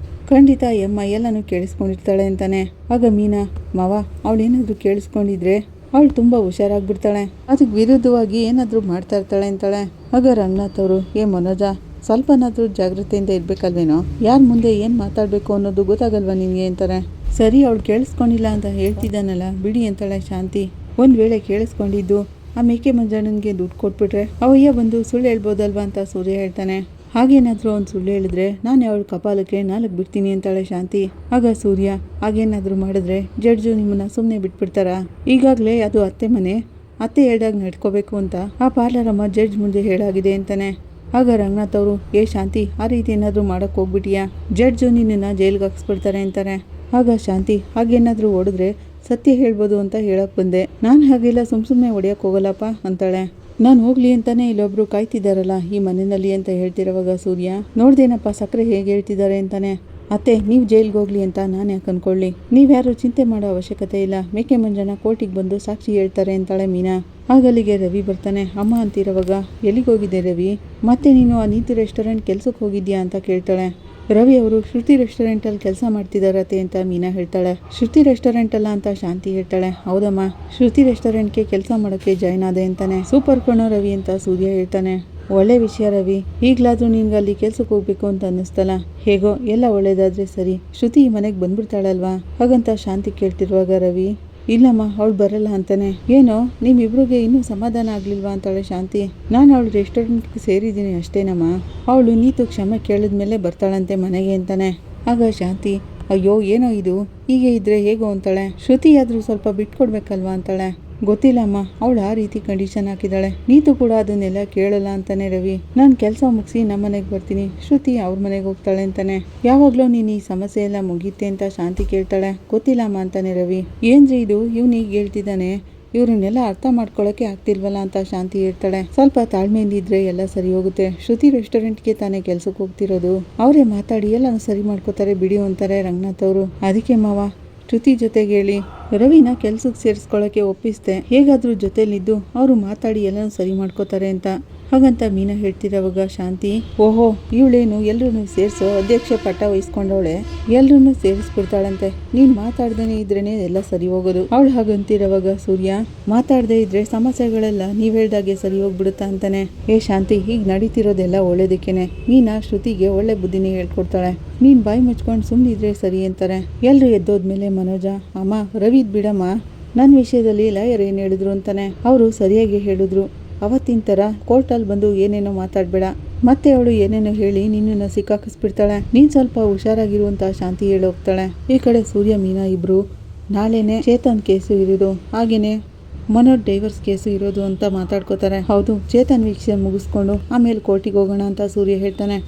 ಖಂಡಿತ ಈ ಅಮ್ಮ ಎಲ್ಲನೂ ಕೇಳಿಸ್ಕೊಂಡಿರ್ತಾಳೆ ಅಂತಾನೆ. ಆಗ ಮೀನಾ, ಮಾವ ಅವಳೇನಾದರೂ ಕೇಳಿಸ್ಕೊಂಡಿದ್ರೆ ಅವಳು ತುಂಬ ಹುಷಾರಾಗ್ಬಿಡ್ತಾಳೆ, ಅದಕ್ಕೆ ವಿರುದ್ಧವಾಗಿ ಏನಾದರೂ ಮಾಡ್ತಾ ಇರ್ತಾಳೆ ಅಂತಾಳೆ. ಆಗ ರಂಗನಾಥ್ ಅವರು, ಮನೋಜ ಸ್ವಲ್ಪನಾದರೂ ಜಾಗ್ರತೆಯಿಂದ ಇರಬೇಕಲ್ವೇನೋ, ಯಾರ ಮುಂದೆ ಏನು ಮಾತಾಡಬೇಕು ಅನ್ನೋದು ಗೊತ್ತಾಗಲ್ವಾ ನಿನಗೆ ಅಂತಾರೆ. ಸರಿ ಅವಳು ಕೇಳಿಸ್ಕೊಂಡಿಲ್ಲ ಅಂತ ಹೇಳ್ತಿದ್ದಾನಲ್ಲ ಬಿಡಿ ಅಂತಾಳೆ ಶಾಂತಿ. ಒಂದು ವೇಳೆ ಕೇಳಿಸ್ಕೊಂಡಿದ್ದು ಆ ಮೇಕೆ ಮಂಜಣ್ಣನಿಗೆ ದುಡ್ಡು ಕೊಟ್ಬಿಟ್ರೆ ಅವಯ್ಯ ಬಂದು ಸುಳ್ಳು ಹೇಳ್ಬೋದಲ್ವಾ ಅಂತ ಸೂರ್ಯ ಹೇಳ್ತಾನೆ. ಹಾಗೇನಾದ್ರೂ ಒಂದು ಸುಳ್ಳು ಹೇಳಿದ್ರೆ ನಾನು ಅವಳ ಕಪಾಲಕ್ಕೆ 4 ಬಿಡ್ತೀನಿ ಅಂತಾಳೆ ಶಾಂತಿ. ಆಗ ಸೂರ್ಯ, ಹಾಗೇನಾದ್ರೂ ಮಾಡಿದ್ರೆ ಜಡ್ಜು ನಿಮ್ಮನ್ನ ಸುಮ್ಮನೆ ಬಿಟ್ಬಿಡ್ತಾರಾ? ಈಗಾಗಲೇ ಅದು ಅತ್ತೆ ಮನೆ, ಅತ್ತೆ ಹೇಳ್ದಾಗ ನಡ್ಕೋಬೇಕು ಅಂತ ಆ ಪಾರ್ಲರಮ್ಮ ಜಡ್ಜ್ ಮುಂದೆ ಹೇಳಾಗಿದೆ ಅಂತಾನೆ. ಆಗ ರಂಗನಾಥ್ ಅವರು, ಶಾಂತಿ, ಆ ರೀತಿ ಏನಾದರೂ ಮಾಡೋಕ್ಕೆ ಹೋಗ್ಬಿಟ್ಟಿಯಾ? ಜಡ್ಜು ನಿನ್ನನ್ನು ಜೈಲಿಗೆ ಹಾಕ್ಸ್ಬಿಡ್ತಾರೆ ಅಂತಾರೆ. ಆಗ ಶಾಂತಿ, ಹಾಗೇನಾದರೂ ಹೊಡೆದ್ರೆ ಸತ್ಯ ಹೇಳ್ಬೋದು ಅಂತ ಹೇಳಕ್ ಬಂದೆ. ನಾನು ಹಾಗೆಲ್ಲ ಸುಮ್ಮನೆ ಹೊಡೆಯಕ್ಕೆ ಹೋಗಲ್ಲಪ್ಪ ಅಂತಾಳೆ. ನಾನು ಹೋಗ್ಲಿ ಅಂತಾನೆ ಇಲ್ಲೊಬ್ರು ಕಾಯ್ತಿದ್ದಾರಲ್ಲ ಈ ಮನೆಯಲ್ಲಿ ಅಂತ ಹೇಳ್ತಿರೋವಾಗ ಸೂರ್ಯ, ನೋಡ್ದೇನಪ್ಪ ಸಕ್ಕರೆ ಹೇಗೆ ಹೇಳ್ತಿದ್ದಾರೆ ಅಂತಾನೆ. ಅತ್ತೆ, ನೀವು ಜೈಲ್ಗೆ ಹೋಗ್ಲಿ ಅಂತ ನಾನು ಯಾಕೆ ಅನ್ಕೊಳ್ಳಿ? ನೀವ್ಯಾರು ಚಿಂತೆ ಮಾಡೋ ಅವಶ್ಯಕತೆ ಇಲ್ಲ. ಮೇಕೆ ಮಂಜನ ಕೋರ್ಟಿಗೆ ಬಂದು ಸಾಕ್ಷಿ ಹೇಳ್ತಾರೆ ಅಂತಾಳೆ ಮೀನಾ. ಆಗಲ್ಲಿಗೆ ರವಿ ಬರ್ತಾನೆ. ಅಮ್ಮ ಅಂತಿರೋವಾಗ, ಎಲ್ಲಿಗೋಗಿದ್ದೆ ರವಿ? ಮತ್ತೆ ನೀನು ಆ ನೀತಿ ರೆಸ್ಟೋರೆಂಟ್ ಕೆಲ್ಸಕ್ಕೆ ಹೋಗಿದ್ಯಾ ಅಂತ ಕೇಳ್ತಾಳೆ. ರವಿ ಅವರು ಶ್ರುತಿ ರೆಸ್ಟೋರೆಂಟಲ್ಲಿ ಕೆಲಸ ಮಾಡ್ತಿದ್ದಾರತ್ತೆ ಅಂತ ಮೀನಾ ಹೇಳ್ತಾಳೆ. ಶ್ರುತಿ ರೆಸ್ಟೋರೆಂಟ್ ಅಲ್ಲ ಅಂತ ಶಾಂತಿ ಹೇಳ್ತಾಳೆ. ಹೌದಮ್ಮ, ಶ್ರುತಿ ರೆಸ್ಟೋರೆಂಟ್ಗೆ ಕೆಲಸ ಮಾಡೋಕ್ಕೆ ಜಾಯ್ನ್ ಆದೆ ಅಂತಾನೆ. ಸೂಪರ್ ಕಣೋ ರವಿ ಅಂತ ಸೂರ್ಯ ಹೇಳ್ತಾನೆ. ಒಳ್ಳೆ ವಿಷಯ ರವಿ, ಈಗಲಾದ್ರೂ ನಿನ್ಗೆ ಅಲ್ಲಿ ಕೆಲ್ಸಕ್ಕೆ ಹೋಗ್ಬೇಕು ಅಂತ ಅನ್ನಿಸ್ತಲ್ಲ. ಹೇಗೋ ಎಲ್ಲ ಒಳ್ಳೇದಾದ್ರೆ ಸರಿ. ಶ್ರುತಿ ಈ ಮನೆಗೆ ಬಂದ್ಬಿಡ್ತಾಳಲ್ವಾ ಹಾಗಂತ ಶಾಂತಿ ಕೇಳ್ತಿರುವಾಗ ರವಿ, ಇಲ್ಲಮ್ಮ ಅವಳು ಬರಲ್ಲ ಅಂತಾನೆ. ಏನೋ ನಿಮ್ಮಿಬ್ರಿಗೆ ಇನ್ನೂ ಸಮಾಧಾನ ಆಗ್ಲಿಲ್ವಾ ಅಂತಾಳೆ ಶಾಂತಿ. ನಾನು ಅವಳು ರೆಸ್ಟೋರೆಂಟ್ಗೆ ಸೇರಿದ್ದೀನಿ ಅಷ್ಟೇನಮ್ಮ, ಅವಳು ನೀತು ಕ್ಷಮೆ ಕೇಳಿದ್ಮೇಲೆ ಬರ್ತಾಳಂತೆ ಮನೆಗೆ ಅಂತಾನೆ. ಆಗ ಶಾಂತಿ, ಅಯ್ಯೋ ಏನೋ ಇದು, ಹೀಗೆ ಇದ್ರೆ ಹೇಗೋ ಅಂತಾಳೆ. ಶ್ರುತಿ ಆದ್ರೂ ಸ್ವಲ್ಪ ಬಿಟ್ಕೊಡ್ಬೇಕಲ್ವಾ ಅಂತಾಳೆ. ಗೊತ್ತಿಲ್ಲಮ್ಮ, ಅವಳು ಆ ರೀತಿ ಕಂಡೀಷನ್ ಹಾಕಿದಾಳೆ. ನೀತು ಕೂಡ ಅದನ್ನೆಲ್ಲ ಕೇಳಲ್ಲ ಅಂತಾನೆ ರವಿ. ನಾನು ಕೆಲಸ ಮುಗಿಸಿ ನಮ್ಮ ಮನೆಗೆ ಬರ್ತೀನಿ, ಶ್ರುತಿ ಅವ್ರ ಮನೆಗೆ ಹೋಗ್ತಾಳೆ ಅಂತಾನೆ. ಯಾವಾಗ್ಲೂ ನೀನು ಈ ಸಮಸ್ಯೆ ಎಲ್ಲ ಮುಗೀತೆ ಅಂತ ಶಾಂತಿ ಕೇಳ್ತಾಳೆ. ಗೊತ್ತಿಲ್ಲಮ್ಮ ಅಂತಾನೆ ರವಿ. ಏನ್ರಿ ಇದು, ಇವ್ನು ಈಗ ಹೇಳ್ತಿದ್ದಾನೆ, ಇವ್ರನ್ನೆಲ್ಲ ಅರ್ಥ ಮಾಡ್ಕೊಳಕ್ಕೆ ಆಗ್ತಿಲ್ವಲ್ಲ ಅಂತ ಶಾಂತಿ ಹೇಳ್ತಾಳೆ. ಸ್ವಲ್ಪ ತಾಳ್ಮೆಯಿಂದ ಇದ್ರೆ ಎಲ್ಲ ಸರಿ ಹೋಗುತ್ತೆ. ಶ್ರುತಿ ರೆಸ್ಟೋರೆಂಟ್ಗೆ ತಾನೇ ಕೆಲ್ಸಕ್ಕೆ ಹೋಗ್ತಿರೋದು, ಅವರೇ ಮಾತಾಡಿ ಎಲ್ಲಾನು ಸರಿ ಮಾಡ್ಕೋತಾರೆ ಬಿಡಿ ಅಂತಾರೆ ರಂಗನಾಥ್ ಅವರು. ಅದಕ್ಕೆ ಮಾವ ಶ್ರುತಿ ಜೊತೆಗೆ ಹೇಳಿ ರವಿನ ಕೆಲ್ಸಕ್ಕೆ ಸೇರಿಸ್ಕೊಳ್ಳೋಕೆ ಒಪ್ಪಿಸ್ದೆ. ಹೇಗಾದ್ರೂ ಜೊತೆಲಿದ್ದು ಅವರು ಮಾತಾಡಿ ಎಲ್ಲನೂ ಸರಿ ಮಾಡ್ಕೋತಾರೆ ಅಂತ. ಹಾಗಂತ ಮೀನಾ ಹೇಳ್ತಿರೋವಾಗ ಶಾಂತಿ, ಓಹೋ ಇವಳೇನು ಎಲ್ರೂ ಸೇರಿಸೋ ಅಧ್ಯಕ್ಷ ಪಟ್ಟ ವಹಿಸ್ಕೊಂಡವಳೆ, ಎಲ್ರೂ ಸೇರಿಸ್ಬಿಡ್ತಾಳಂತೆ. ನೀನ್ ಮಾತಾಡ್ದೇನೆ ಇದ್ರೇನೆ ಎಲ್ಲ ಸರಿ ಹೋಗೋದು. ಅವಳು ಹಾಗಂತಿರೋವಾಗ ಸೂರ್ಯ, ಮಾತಾಡದೆ ಇದ್ರೆ ಸಮಸ್ಯೆಗಳೆಲ್ಲ ನೀವ್ ಹೇಳ್ದಾಗೆ ಸರಿ ಹೋಗ್ಬಿಡುತ್ತಾ ಅಂತಾನೆ. ಶಾಂತಿ, ಈಗ ನಡೀತಿರೋದೆಲ್ಲ ಒಳ್ಳೇದಕ್ಕೇನೆ. ಮೀನಾ ಶ್ರುತಿಗೆ ಒಳ್ಳೆ ಬುದ್ಧಿನೇ ಹೇಳ್ಕೊಡ್ತಾಳೆ. ನೀನ್ ಬಾಯಿ ಮುಚ್ಕೊಂಡು ಸುಮ್ಮನಿದ್ರೆ ಸರಿ ಅಂತಾರೆ. ಎಲ್ರು ಎದ್ದೋದ್ಮೇಲೆ ಮನೋಜ, ಅಮ್ಮ ರವಿದ್ ಬಿಡಮ್ಮ, ನನ್ನ ವಿಷಯದಲ್ಲಿ ಲಾಯರ್ ಏನು ಹೇಳಿದ್ರು ಅಂತಾನೆ. ಅವರು ಸರಿಯಾಗಿ ಹೇಳಿದ್ರು, ಅವತ್ತಿನ ಥರ ಕೋರ್ಟಲ್ಲಿ ಬಂದು ಏನೇನೋ ಮಾತಾಡಬೇಡ, ಮತ್ತೆ ಅವಳು ಏನೇನೋ ಹೇಳಿ ನಿನ್ನನ್ನು ಸಿಕ್ಕಾಕಿಸ್ಬಿಡ್ತಾಳೆ. ನೀನು ಸ್ವಲ್ಪ ಹುಷಾರಾಗಿರುವಂತ ಶಾಂತಿ ಹೇಳೋಗ್ತಾಳೆ. ಈ ಕಡೆ ಸೂರ್ಯ ಮೀನಾ ಇಬ್ರು ನಾಳೆನೆ ಚೇತನ್ ಕೇಸು ಇರೋದು, ಹಾಗೇನೆ ಮನೋಜ್ ಡೈವರ್ಸ್ ಕೇಸು ಇರೋದು ಅಂತ ಮಾತಾಡ್ಕೋತಾರೆ. ಹೌದು, ಚೇತನ್ ವಿಷಯ ಮುಗಿಸ್ಕೊಂಡು ಆಮೇಲೆ ಕೋರ್ಟಿಗೆ ಹೋಗೋಣ ಅಂತ ಸೂರ್ಯ ಹೇಳ್ತಾನೆ.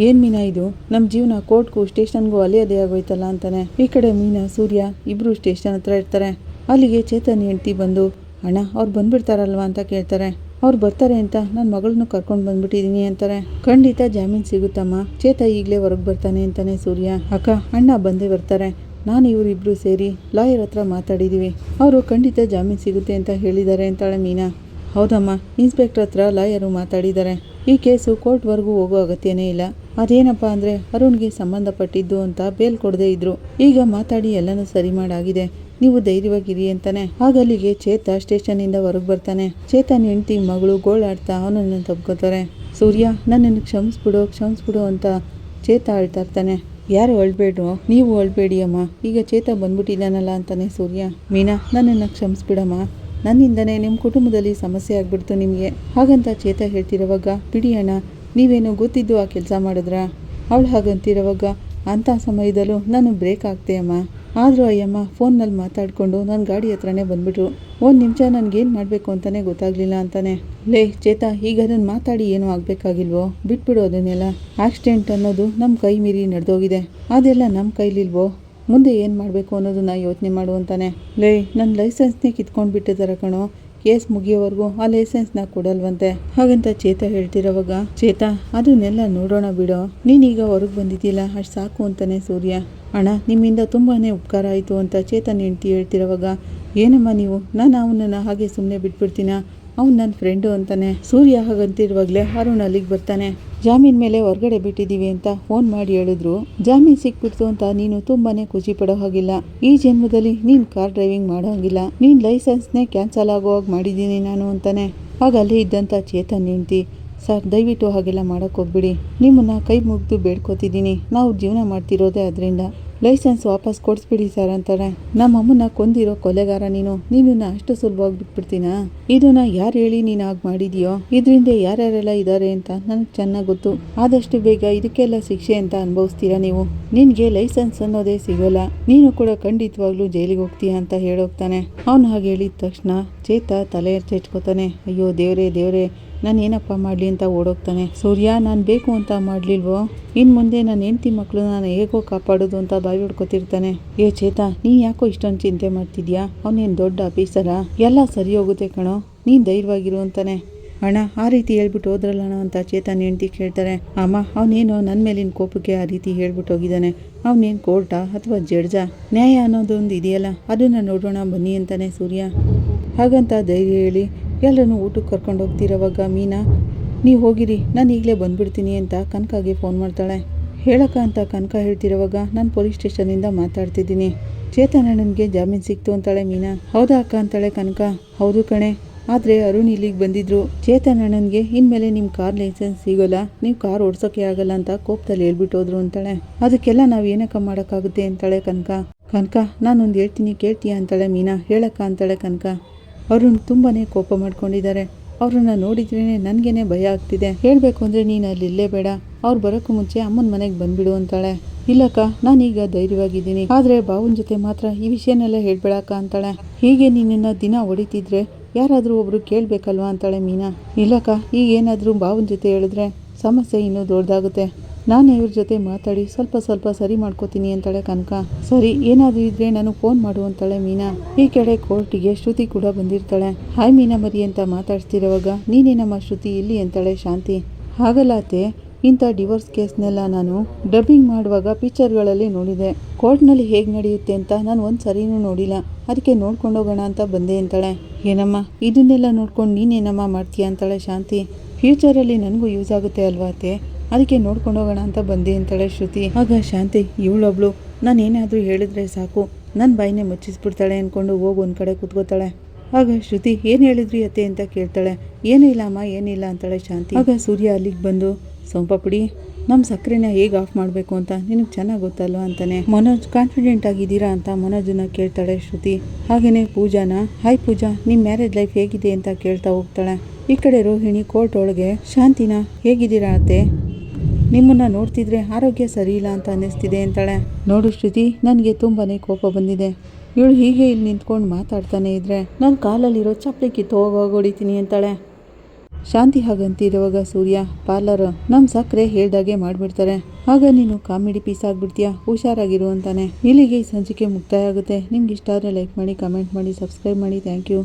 ಏನ್ ಮೀನಾ ಇದು, ನಮ್ಮ ಜೀವನ ಕೋರ್ಟ್ಗೂ ಸ್ಟೇಷನ್ಗೂ ಅದೇ ಆಗೋಯ್ತಲ್ಲ ಅಂತಾನೆ. ಈ ಕಡೆ ಮೀನಾ ಸೂರ್ಯ ಇಬ್ರು ಸ್ಟೇಷನ್ ಹತ್ರ ಇರ್ತಾರೆ. ಅಲ್ಲಿಗೆ ಚೇತನ್ ಹೆಂಡತಿ ಬಂದು, ಅಣ್ಣ ಅವ್ರು ಬಂದ್ಬಿಡ್ತಾರಲ್ವಾ ಅಂತ ಕೇಳ್ತಾರೆ. ಅವ್ರು ಬರ್ತಾರೆ ಅಂತ ನನ್ನ ಮಗಳನ್ನೂ ಕರ್ಕೊಂಡು ಬಂದ್ಬಿಟ್ಟಿದೀನಿ ಅಂತಾರೆ. ಖಂಡಿತ ಜಾಮೀನು ಸಿಗುತ್ತಮ್ಮ, ಚೇತ ಈಗಲೇ ಹೊರಗೆ ಬರ್ತಾನೆ ಅಂತಾನೆ ಸೂರ್ಯ. ಅಕ್ಕ, ಅಣ್ಣ ಬಂದೇ ಬರ್ತಾರೆ, ನಾನು ಇವರಿಬ್ರು ಸೇರಿ ಲಾಯರ್ ಹತ್ರ ಮಾತಾಡಿದೀವಿ, ಅವರು ಖಂಡಿತ ಜಾಮೀನು ಸಿಗುತ್ತೆ ಅಂತ ಹೇಳಿದ್ದಾರೆ ಅಂತಾಳೆ ಮೀನಾ. ಹೌದಮ್ಮ, ಇನ್ಸ್ಪೆಕ್ಟರ್ ಹತ್ರ ಲಾಯರು ಮಾತಾಡಿದ್ದಾರೆ. ಈ ಕೇಸು ಕೋರ್ಟ್ವರೆಗೂ ಹೋಗೋ ಅಗತ್ಯನೇ ಇಲ್ಲ. ಅದೇನಪ್ಪ ಅಂದರೆ ಅರುಣ್ಗೆ ಸಂಬಂಧಪಟ್ಟಿದ್ದು ಅಂತ ಬೇಲ್ ಕೊಡದೇ ಇದ್ರು. ಈಗ ಮಾತಾಡಿ ಎಲ್ಲನೂ ಸರಿ ಮಾಡಾಗಿದೆ, ನೀವು ಧೈರ್ಯವಾಗಿರಿ ಅಂತಾನೆ. ಆಗಲ್ಲಿಗೆ ಚೇತ ಸ್ಟೇಷನ್ನಿಂದ ಹೊರಗೆ ಬರ್ತಾನೆ. ಚೇತನ್ ಹೆಂಡತಿ ಮಗಳು ಗೋಳಾಡ್ತಾ ಅವನನ್ನು ತಬ್ಕೋತಾರೆ. ಸೂರ್ಯ, ನನ್ನನ್ನು ಕ್ಷಮಿಸ್ಬಿಡು ಅಂತ ಚೇತ ಅಳ್ತಾ ಇರ್ತಾನೆ. ಯಾರು ಅಳ್ಬೇಡ್ರು, ನೀವು ಅಳ್ಬೇಡಿ ಅಮ್ಮ, ಈಗ ಚೇತ ಬಂದ್ಬಿಟ್ಟಿದ್ದಾನಲ್ಲ ಅಂತಾನೆ ಸೂರ್ಯ. ಮೀನಾ, ನನ್ನನ್ನು ಕ್ಷಮಿಸ್ಬಿಡಮ್ಮ, ನನ್ನಿಂದನೇ ನಿಮ್ಮ ಕುಟುಂಬದಲ್ಲಿ ಸಮಸ್ಯೆ ಆಗ್ಬಿಡ್ತು ನಿಮಗೆ ಹಾಗಂತ ಚೇತ ಹೇಳ್ತಿರೋವಾಗ, ಬಿಡಿ ಅಣ್ಣ, ನೀವೇನು ಗೊತ್ತಿದ್ದು ಆ ಕೆಲಸ ಮಾಡಿದ್ರ? ಅವಳು ಹಾಗಂತಿರೋವಾಗ, ಅಂಥ ಸಮಯದಲ್ಲೂ ನಾನು ಬ್ರೇಕ್ ಆಗ್ತೆ ಅಮ್ಮ, ಆದರೂ ಅಯ್ಯಮ್ಮ ಫೋನ್ನಲ್ಲಿ ಮಾತಾಡಿಕೊಂಡು ನನ್ನ ಗಾಡಿ ಹತ್ರನೇ ಬಂದ್ಬಿಟ್ರು. 1 ನಿಮಿಷ ನನಗೇನು ಮಾಡಬೇಕು ಅಂತಲೇ ಗೊತ್ತಾಗಲಿಲ್ಲ ಅಂತಾನೆ. ಲೇ ಚೇತ, ಈಗ ಅದನ್ನು ಮಾತಾಡಿ ಏನೂ ಆಗಬೇಕಾಗಿಲ್ವೋ, ಬಿಟ್ಬಿಡು ಅದನ್ನೆಲ್ಲ. ಆಕ್ಸಿಡೆಂಟ್ ಅನ್ನೋದು ನಮ್ಮ ಕೈ ಮೀರಿ ನಡೆದೋಗಿದೆ, ಅದೆಲ್ಲ ನಮ್ಮ ಕೈಲಿಲ್ವೋ, ಮುಂದೆ ಏನು ಮಾಡಬೇಕು ಅನ್ನೋದನ್ನ ಯೋಚನೆ ಮಾಡುವಂತಾನೆ. ಲೇ, ನನ್ನ ಲೈಸೆನ್ಸ್ನೇ ಕಿತ್ಕೊಂಡು ಬಿಟ್ಟಿದ್ದಾರೆ ಕಣೋ, ಕೇಸ್ ಮುಗಿಯೋವರೆಗೂ ಆ ಲೈಸೆನ್ಸ್ನ ಕೊಡಲ್ವಂತೆ ಹಾಗಂತ ಚೇತ ಹೇಳ್ತಿರೋವಾಗ, ಚೇತ ಅದನ್ನೆಲ್ಲ ನೋಡೋಣ ಬಿಡೋ, ನೀನೀಗ ಹೊರಗೆ ಬಂದಿದ್ದಿಲ್ಲ ಅಷ್ಟು ಸಾಕು ಅಂತಾನೆ ಸೂರ್ಯ. ಅಣ್ಣ, ನಿಮ್ಮಿಂದ ತುಂಬಾ ಉಪಕಾರ ಆಯಿತು ಅಂತ ಚೇತನ್ ಹೆಂಡ್ತಿ ಹೇಳ್ತಿರೋವಾಗ, ಏನಮ್ಮ ನೀವು, ನಾನು ಅವನನ್ನು ಹಾಗೆ ಸುಮ್ಮನೆ ಬಿಟ್ಬಿಡ್ತೀನ, ಅವ್ನು ನನ್ನ ಫ್ರೆಂಡು ಅಂತಾನೆ. ಸೂರ್ಯ ಹಾಗಂತಿರುವಾಗಲೇ ಅರುಣ್ ಅಲ್ಲಿಗೆ ಬರ್ತಾನೆ. ಜಾಮೀನ್ ಮೇಲೆ ಹೊರಗಡೆ ಬಿಟ್ಟಿದ್ದೀವಿ ಅಂತ ಫೋನ್ ಮಾಡಿ ಹೇಳಿದ್ರು. ಜಾಮೀನು ಸಿಕ್ಬಿಡ್ತು ಅಂತ ನೀನು ತುಂಬಾನೇ ಖುಷಿ ಪಡೋ ಹಾಗಿಲ್ಲ. ಈ ಜನ್ಮದಲ್ಲಿ ನೀನು ಕಾರ್ ಡ್ರೈವಿಂಗ್ ಮಾಡೋ ಹಾಗಿಲ್ಲ, ನೀನು ಲೈಸೆನ್ಸ್ನೇ ಕ್ಯಾನ್ಸಲ್ ಆಗೋವಾಗ ಮಾಡಿದ್ದೀನಿ ನಾನು ಅಂತಾನೆ. ಆಗ ಅಲ್ಲೇ ಇದ್ದಂಥ ಚೇತನ್ ಹೆಂಡ್ತಿ, ಸರ್ ದಯವಿಟ್ಟು ಹಾಗೆಲ್ಲ ಮಾಡೋಕ್ಕೆ ಹೋಗ್ಬಿಡಿ, ನಿಮ್ಮನ್ನು ಕೈ ಮುಗಿದು ಬೇಡ್ಕೋತಿದ್ದೀನಿ, ನಾವು ಜೀವನ ಮಾಡ್ತಿರೋದೇ ಅದರಿಂದ, ಲೈಸೆನ್ಸ್ ವಾಪಸ್ ಕೊಡಿಸ್ಬಿಡಿ ಸರ್ ಅಂತಾರೆ. ನಮ್ಮಮ್ಮನ ಕೊಂದಿರೋ ಕೊಲೆಗಾರ ನೀನನ್ನ ಅಷ್ಟು ಸುಲಭವಾಗಿ ಬಿಟ್ಬಿಡ್ತೀನಾ? ಇದನ್ನ ಯಾರು ಹೇಳಿ ನೀನು ಆಗ ಮಾಡಿದ್ಯೋ? ಇದರಿಂದ ಯಾರ್ಯಾರೆಲ್ಲ ಇದ್ದಾರೆ ಅಂತ ನನಗೆ ಚೆನ್ನಾಗಿ ಗೊತ್ತು. ಆದಷ್ಟು ಬೇಗ ಇದಕ್ಕೆಲ್ಲ ಶಿಕ್ಷೆ ಅಂತ ಅನುಭವಿಸ್ತೀರಾ ನೀವು. ನಿನ್ಗೆ ಲೈಸೆನ್ಸ್ ಅನ್ನೋದೇ ಸಿಗೋಲ್ಲ, ನೀನು ಕೂಡ ಖಂಡಿತವಾಗ್ಲೂ ಜೈಲಿಗೆ ಹೋಗ್ತೀಯ ಅಂತ ಹೇಳೋಗ್ತಾನೆ. ಅವನು ಹಾಗೆ ಹೇಳಿದ ತಕ್ಷಣ ಚೇತ ತಲೆ ಚೆಚ್ಕೋತಾನೆ. ಅಯ್ಯೋ ದೇವ್ರೇ ನಾನು ಏನಪ್ಪ ಮಾಡಲಿ ಅಂತ ಓಡೋಗ್ತಾನೆ. ಸೂರ್ಯ, ನಾನು ಬೇಕು ಅಂತ ಮಾಡಲಿಲ್ವೋ? ಇನ್ನು ಮುಂದೆ ನನ್ನ ಹೆಂಡತಿ ಮಕ್ಕಳು ನಾನು ಹೇಗೋ ಕಾಪಾಡೋದು ಅಂತ ಬಾಯಿ ಹೊಡ್ಕೊತಿರ್ತಾನೆ. ಏ ಚೇತ, ನೀನು ಯಾಕೋ ಇಷ್ಟೊಂದು ಚಿಂತೆ ಮಾಡ್ತಿದ್ಯಾ? ಅವನೇನು ದೊಡ್ಡ ಆಫೀಸರಾ? ಎಲ್ಲ ಸರಿ ಹೋಗುತ್ತೆ ಕಣೋ, ನೀನು ಧೈರ್ಯವಾಗಿರು ಅಂತಾನೆ. ಅಣ್ಣ, ಆ ರೀತಿ ಹೇಳ್ಬಿಟ್ಟು ಹೋದ್ರಲ್ಲಣ್ಣ ಅಂತ ಚೇತನ್ ಹೆಂಡತಿ ಕೇಳ್ತಾರೆ. ಅಮ್ಮ, ಅವನೇನೋ ನನ್ನ ಮೇಲಿನ ಕೋಪಕ್ಕೆ ಆ ರೀತಿ ಹೇಳ್ಬಿಟ್ಟು ಹೋಗಿದ್ದಾನೆ. ಅವನೇನು ಕೋರ್ಟಾ ಅಥವಾ ಜಡ್ಜಾ? ನ್ಯಾಯ ಅನ್ನೋದೊಂದು ಇದೆಯಲ್ಲ, ಅದನ್ನು ನೋಡೋಣ ಬನ್ನಿ ಅಂತಾನೆ ಸೂರ್ಯ. ಹಾಗಂತ ಧೈರ್ಯ ಹೇಳಿ ಎಲ್ಲರೂ ಊಟಕ್ಕೆ ಕರ್ಕೊಂಡು ಹೋಗ್ತಿರೋವಾಗ ಮೀನಾ, ನೀವು ಹೋಗಿರಿ, ನಾನು ಈಗಲೇ ಬಂದ್ಬಿಡ್ತೀನಿ ಅಂತ ಕನಕಾಗೆ ಫೋನ್ ಮಾಡ್ತಾಳೆ. ಹೇಳಕ್ಕ ಅಂತ ಕನಕ ಹೇಳ್ತಿರೋವಾಗ ನಾನು ಪೊಲೀಸ್ ಸ್ಟೇಷನಿಂದ ಮಾತಾಡ್ತಿದ್ದೀನಿ, ಚೇತನ್ ಅಣ್ಣನಿಗೆ ಜಾಮೀನು ಸಿಕ್ತು ಅಂತಾಳೆ ಮೀನಾ. ಹೌದಾ ಅಕ್ಕ ಅಂತಾಳೆ ಕನಕ. ಹೌದು ಕಣೆ, ಆದರೆ ಅರುಣ್ ಇಲ್ಲಿಗೆ ಬಂದಿದ್ರು. ಚೇತನ್ ಅಣ್ಣನಿಗೆ ಇನ್ಮೇಲೆ ನಿಮ್ಮ ಕಾರ್ ಲೈಸೆನ್ಸ್ ಸಿಗೋಲ್ಲ, ನೀವು ಕಾರ್ ಓಡಿಸೋಕೆ ಆಗಲ್ಲ ಅಂತ ಕೋಪದಲ್ಲಿ ಹೇಳ್ಬಿಟ್ಟು ಹೋದ್ರು ಅಂತಾಳೆ. ಅದಕ್ಕೆಲ್ಲ ನಾವು ಏನಕ್ಕ ಮಾಡೋಕ್ಕಾಗುತ್ತೆ ಅಂತಾಳೆ ಕನಕ. ನಾನೊಂದು ಹೇಳ್ತೀನಿ ಕೇಳ್ತೀಯ ಅಂತಾಳೆ ಮೀನಾ. ಹೇಳಕ್ಕ ಅಂತಾಳೆ ಕನಕ. ಅರುಣ್ ತುಂಬಾ ಕೋಪ ಮಾಡ್ಕೊಂಡಿದ್ದಾರೆ. ಅವ್ರನ್ನ ನೋಡಿದ್ರೇ ನನಗೇನೆ ಭಯ ಆಗ್ತಿದೆ. ಹೇಳಬೇಕು ಅಂದರೆ ನೀನು ಅಲ್ಲಿ ಇಲ್ಲೇ ಬೇಡ, ಅವ್ರು ಬರೋಕ್ಕೂ ಮುಂಚೆ ಅಮ್ಮನ ಮನೆಗೆ ಬಂದ್ಬಿಡು ಅಂತಾಳೆ. ಇಲ್ಲಕ್ಕ, ನಾನೀಗ ಧೈರ್ಯವಾಗಿದ್ದೀನಿ, ಆದರೆ ಬಾವನ ಜೊತೆ ಮಾತ್ರ ಈ ವಿಷಯನೆಲ್ಲ ಹೇಳ್ಬೇಡಕ್ಕ ಅಂತಾಳೆ. ಹೀಗೆ ನಿನ್ನನ್ನು ದಿನ ಹೊಡಿತಿದ್ರೆ ಯಾರಾದರೂ ಒಬ್ರು ಕೇಳಬೇಕಲ್ವಾ ಅಂತಾಳೆ ಮೀನಾ. ಇಲ್ಲಕ್ಕ, ಈಗ ಏನಾದರೂ ಬಾವನ ಜೊತೆ ಹೇಳಿದ್ರೆ ಸಮಸ್ಯೆ ಇನ್ನೂ ದೊಡ್ಡದಾಗುತ್ತೆ. ನಾನೇ ಇವ್ರ ಜೊತೆ ಮಾತಾಡಿ ಸ್ವಲ್ಪ ಸರಿ ಮಾಡ್ಕೋತೀನಿ ಅಂತಾಳೆ ಕನಕ. ಸರಿ, ಏನಾದರೂ ಇದ್ರೆ ನಾನು ಫೋನ್ ಮಾಡು ಅಂತಾಳೆ ಮೀನಾ. ಈ ಕಡೆ ಕೋರ್ಟಿಗೆ ಶ್ರುತಿ ಕೂಡ ಬಂದಿರ್ತಾಳೆ. ಹಾಯ್ ಮೀನಾ ಮರಿ ಅಂತ ಮಾತಾಡ್ತಿರೋವಾಗ, ನೀನೇನಮ್ಮ ಶ್ರುತಿ ಇಲ್ಲಿ ಅಂತಾಳೆ ಶಾಂತಿ. ಹಾಗಲ್ಲ ಅತ್ತೆ, ಇಂಥ ಡಿವೋರ್ಸ್ ಕೇಸ್ನೆಲ್ಲ ನಾನು ಡಬ್ಬಿಂಗ್ ಮಾಡುವಾಗ ಪಿಕ್ಚರ್ಗಳಲ್ಲಿ ನೋಡಿದೆ. ಕೋರ್ಟ್ನಲ್ಲಿ ಹೇಗೆ ನಡೆಯುತ್ತೆ ಅಂತ ನಾನು ಒಂದು ಸರಿನೂ ನೋಡಿಲ್ಲ, ಅದಕ್ಕೆ ನೋಡ್ಕೊಂಡೋಗೋಣ ಅಂತ ಬಂದೆ ಅಂತಾಳೆ. ಏನಮ್ಮ, ಇದನ್ನೆಲ್ಲ ನೋಡ್ಕೊಂಡು ನೀನೇನಮ್ಮ ಮಾಡ್ತೀಯ ಅಂತಾಳೆ ಶಾಂತಿ. ಫ್ಯೂಚರಲ್ಲಿ ನನಗೂ ಯೂಸ್ ಆಗುತ್ತೆ ಅಲ್ವಾ ಅತ್ತೆ, ಅದಕ್ಕೆ ನೋಡ್ಕೊಂಡೋಗೋಣ ಅಂತ ಬಂದೆ ಅಂತಾಳೆ ಶ್ರುತಿ. ಆಗ ಶಾಂತಿ, ಇವಳೊಬ್ಳು ನಾನು ಏನಾದರೂ ಹೇಳಿದ್ರೆ ಸಾಕು ನನ್ನ ಬಾಯಿನೇ ಮುಚ್ಚಿಸ್ಬಿಡ್ತಾಳೆ ಅಂದ್ಕೊಂಡು ಹೋಗಿ ಒಂದು ಕಡೆ ಕೂತ್ಕೋತಾಳೆ. ಆಗ ಶ್ರುತಿ, ಏನು ಹೇಳಿದ್ರಿ ಅತ್ತೆ ಅಂತ ಕೇಳ್ತಾಳೆ. ಏನೂ ಇಲ್ಲ ಅಮ್ಮ, ಏನಿಲ್ಲ ಅಂತಾಳೆ ಶಾಂತಿ. ಆಗ ಸೂರ್ಯ ಅಲ್ಲಿಗೆ ಬಂದು, ಸೋಂಪ ಪುಡಿ, ನಮ್ಮ ಸಕ್ಕರೆನ ಹೇಗೆ ಆಫ್ ಮಾಡಬೇಕು ಅಂತ ನಿನಗೆ ಚೆನ್ನಾಗಿ ಗೊತ್ತಲ್ವ ಅಂತಾನೆ. ಮನೋಜ್, ಕಾನ್ಫಿಡೆಂಟ್ ಆಗಿದ್ದೀರಾ ಅಂತ ಮನೋಜನ್ನ ಕೇಳ್ತಾಳೆ ಶ್ರುತಿ. ಹಾಗೆಯೇ ಪೂಜಾನ, ಹಾಯ್ ಪೂಜಾ, ನಿಮ್ಮ ಮ್ಯಾರೇಜ್ ಲೈಫ್ ಹೇಗಿದೆ ಅಂತ ಕೇಳ್ತಾ ಹೋಗ್ತಾಳೆ. ಈ ಕಡೆ ರೋಹಿಣಿ ಕೋರ್ಟ್ ಒಳಗೆ, ಶಾಂತಿನ, ಹೇಗಿದ್ದೀರಾ ಅತ್ತೆ? ನಿಮ್ಮನ್ನು ನೋಡ್ತಿದ್ರೆ ಆರೋಗ್ಯ ಸರಿ ಇಲ್ಲ ಅಂತ ಅನ್ನಿಸ್ತಿದೆ ಅಂತಾಳೆ. ನೋಡು ಶ್ರುತಿ, ನನಗೆ ತುಂಬಾ ಕೋಪ ಬಂದಿದೆ. ಇವಳು ಹೀಗೆ ಇಲ್ಲಿ ನಿಂತ್ಕೊಂಡು ಮಾತಾಡ್ತಾನೆ ಇದ್ರೆ ನನ್ನ ಕಾಲಲ್ಲಿರೋ ಚಪ್ಪಲಿ ಕಿತ್ತು ಹೊಡಿತೀನಿ ಅಂತಾಳೆ. ಶಾಂತಿ ಹಾಗಂತಿರುವಾಗ ಸೂರ್ಯ, ಪಾರ್ಲರ್, ನಮ್ಮ ಸಕ್ಕರೆ ಹೇಳ್ದಾಗೆ ಮಾಡಿಬಿಡ್ತಾರೆ, ಆಗ ನೀನು ಕಾಮಿಡಿ ಪೀಸ್ ಆಗಿಬಿಡ್ತೀಯಾ, ಹುಷಾರಾಗಿರು ಅಂತಾನೆ. ಇಲ್ಲಿಗೆ ಈ ಸಂಚಿಕೆ ಮುಕ್ತಾಯ ಆಗುತ್ತೆ. ನಿಮ್ಗೆ ಇಷ್ಟ ಆದರೆ ಲೈಕ್ ಮಾಡಿ, ಕಮೆಂಟ್ ಮಾಡಿ, ಸಬ್ಸ್ಕ್ರೈಬ್ ಮಾಡಿ. Thank you.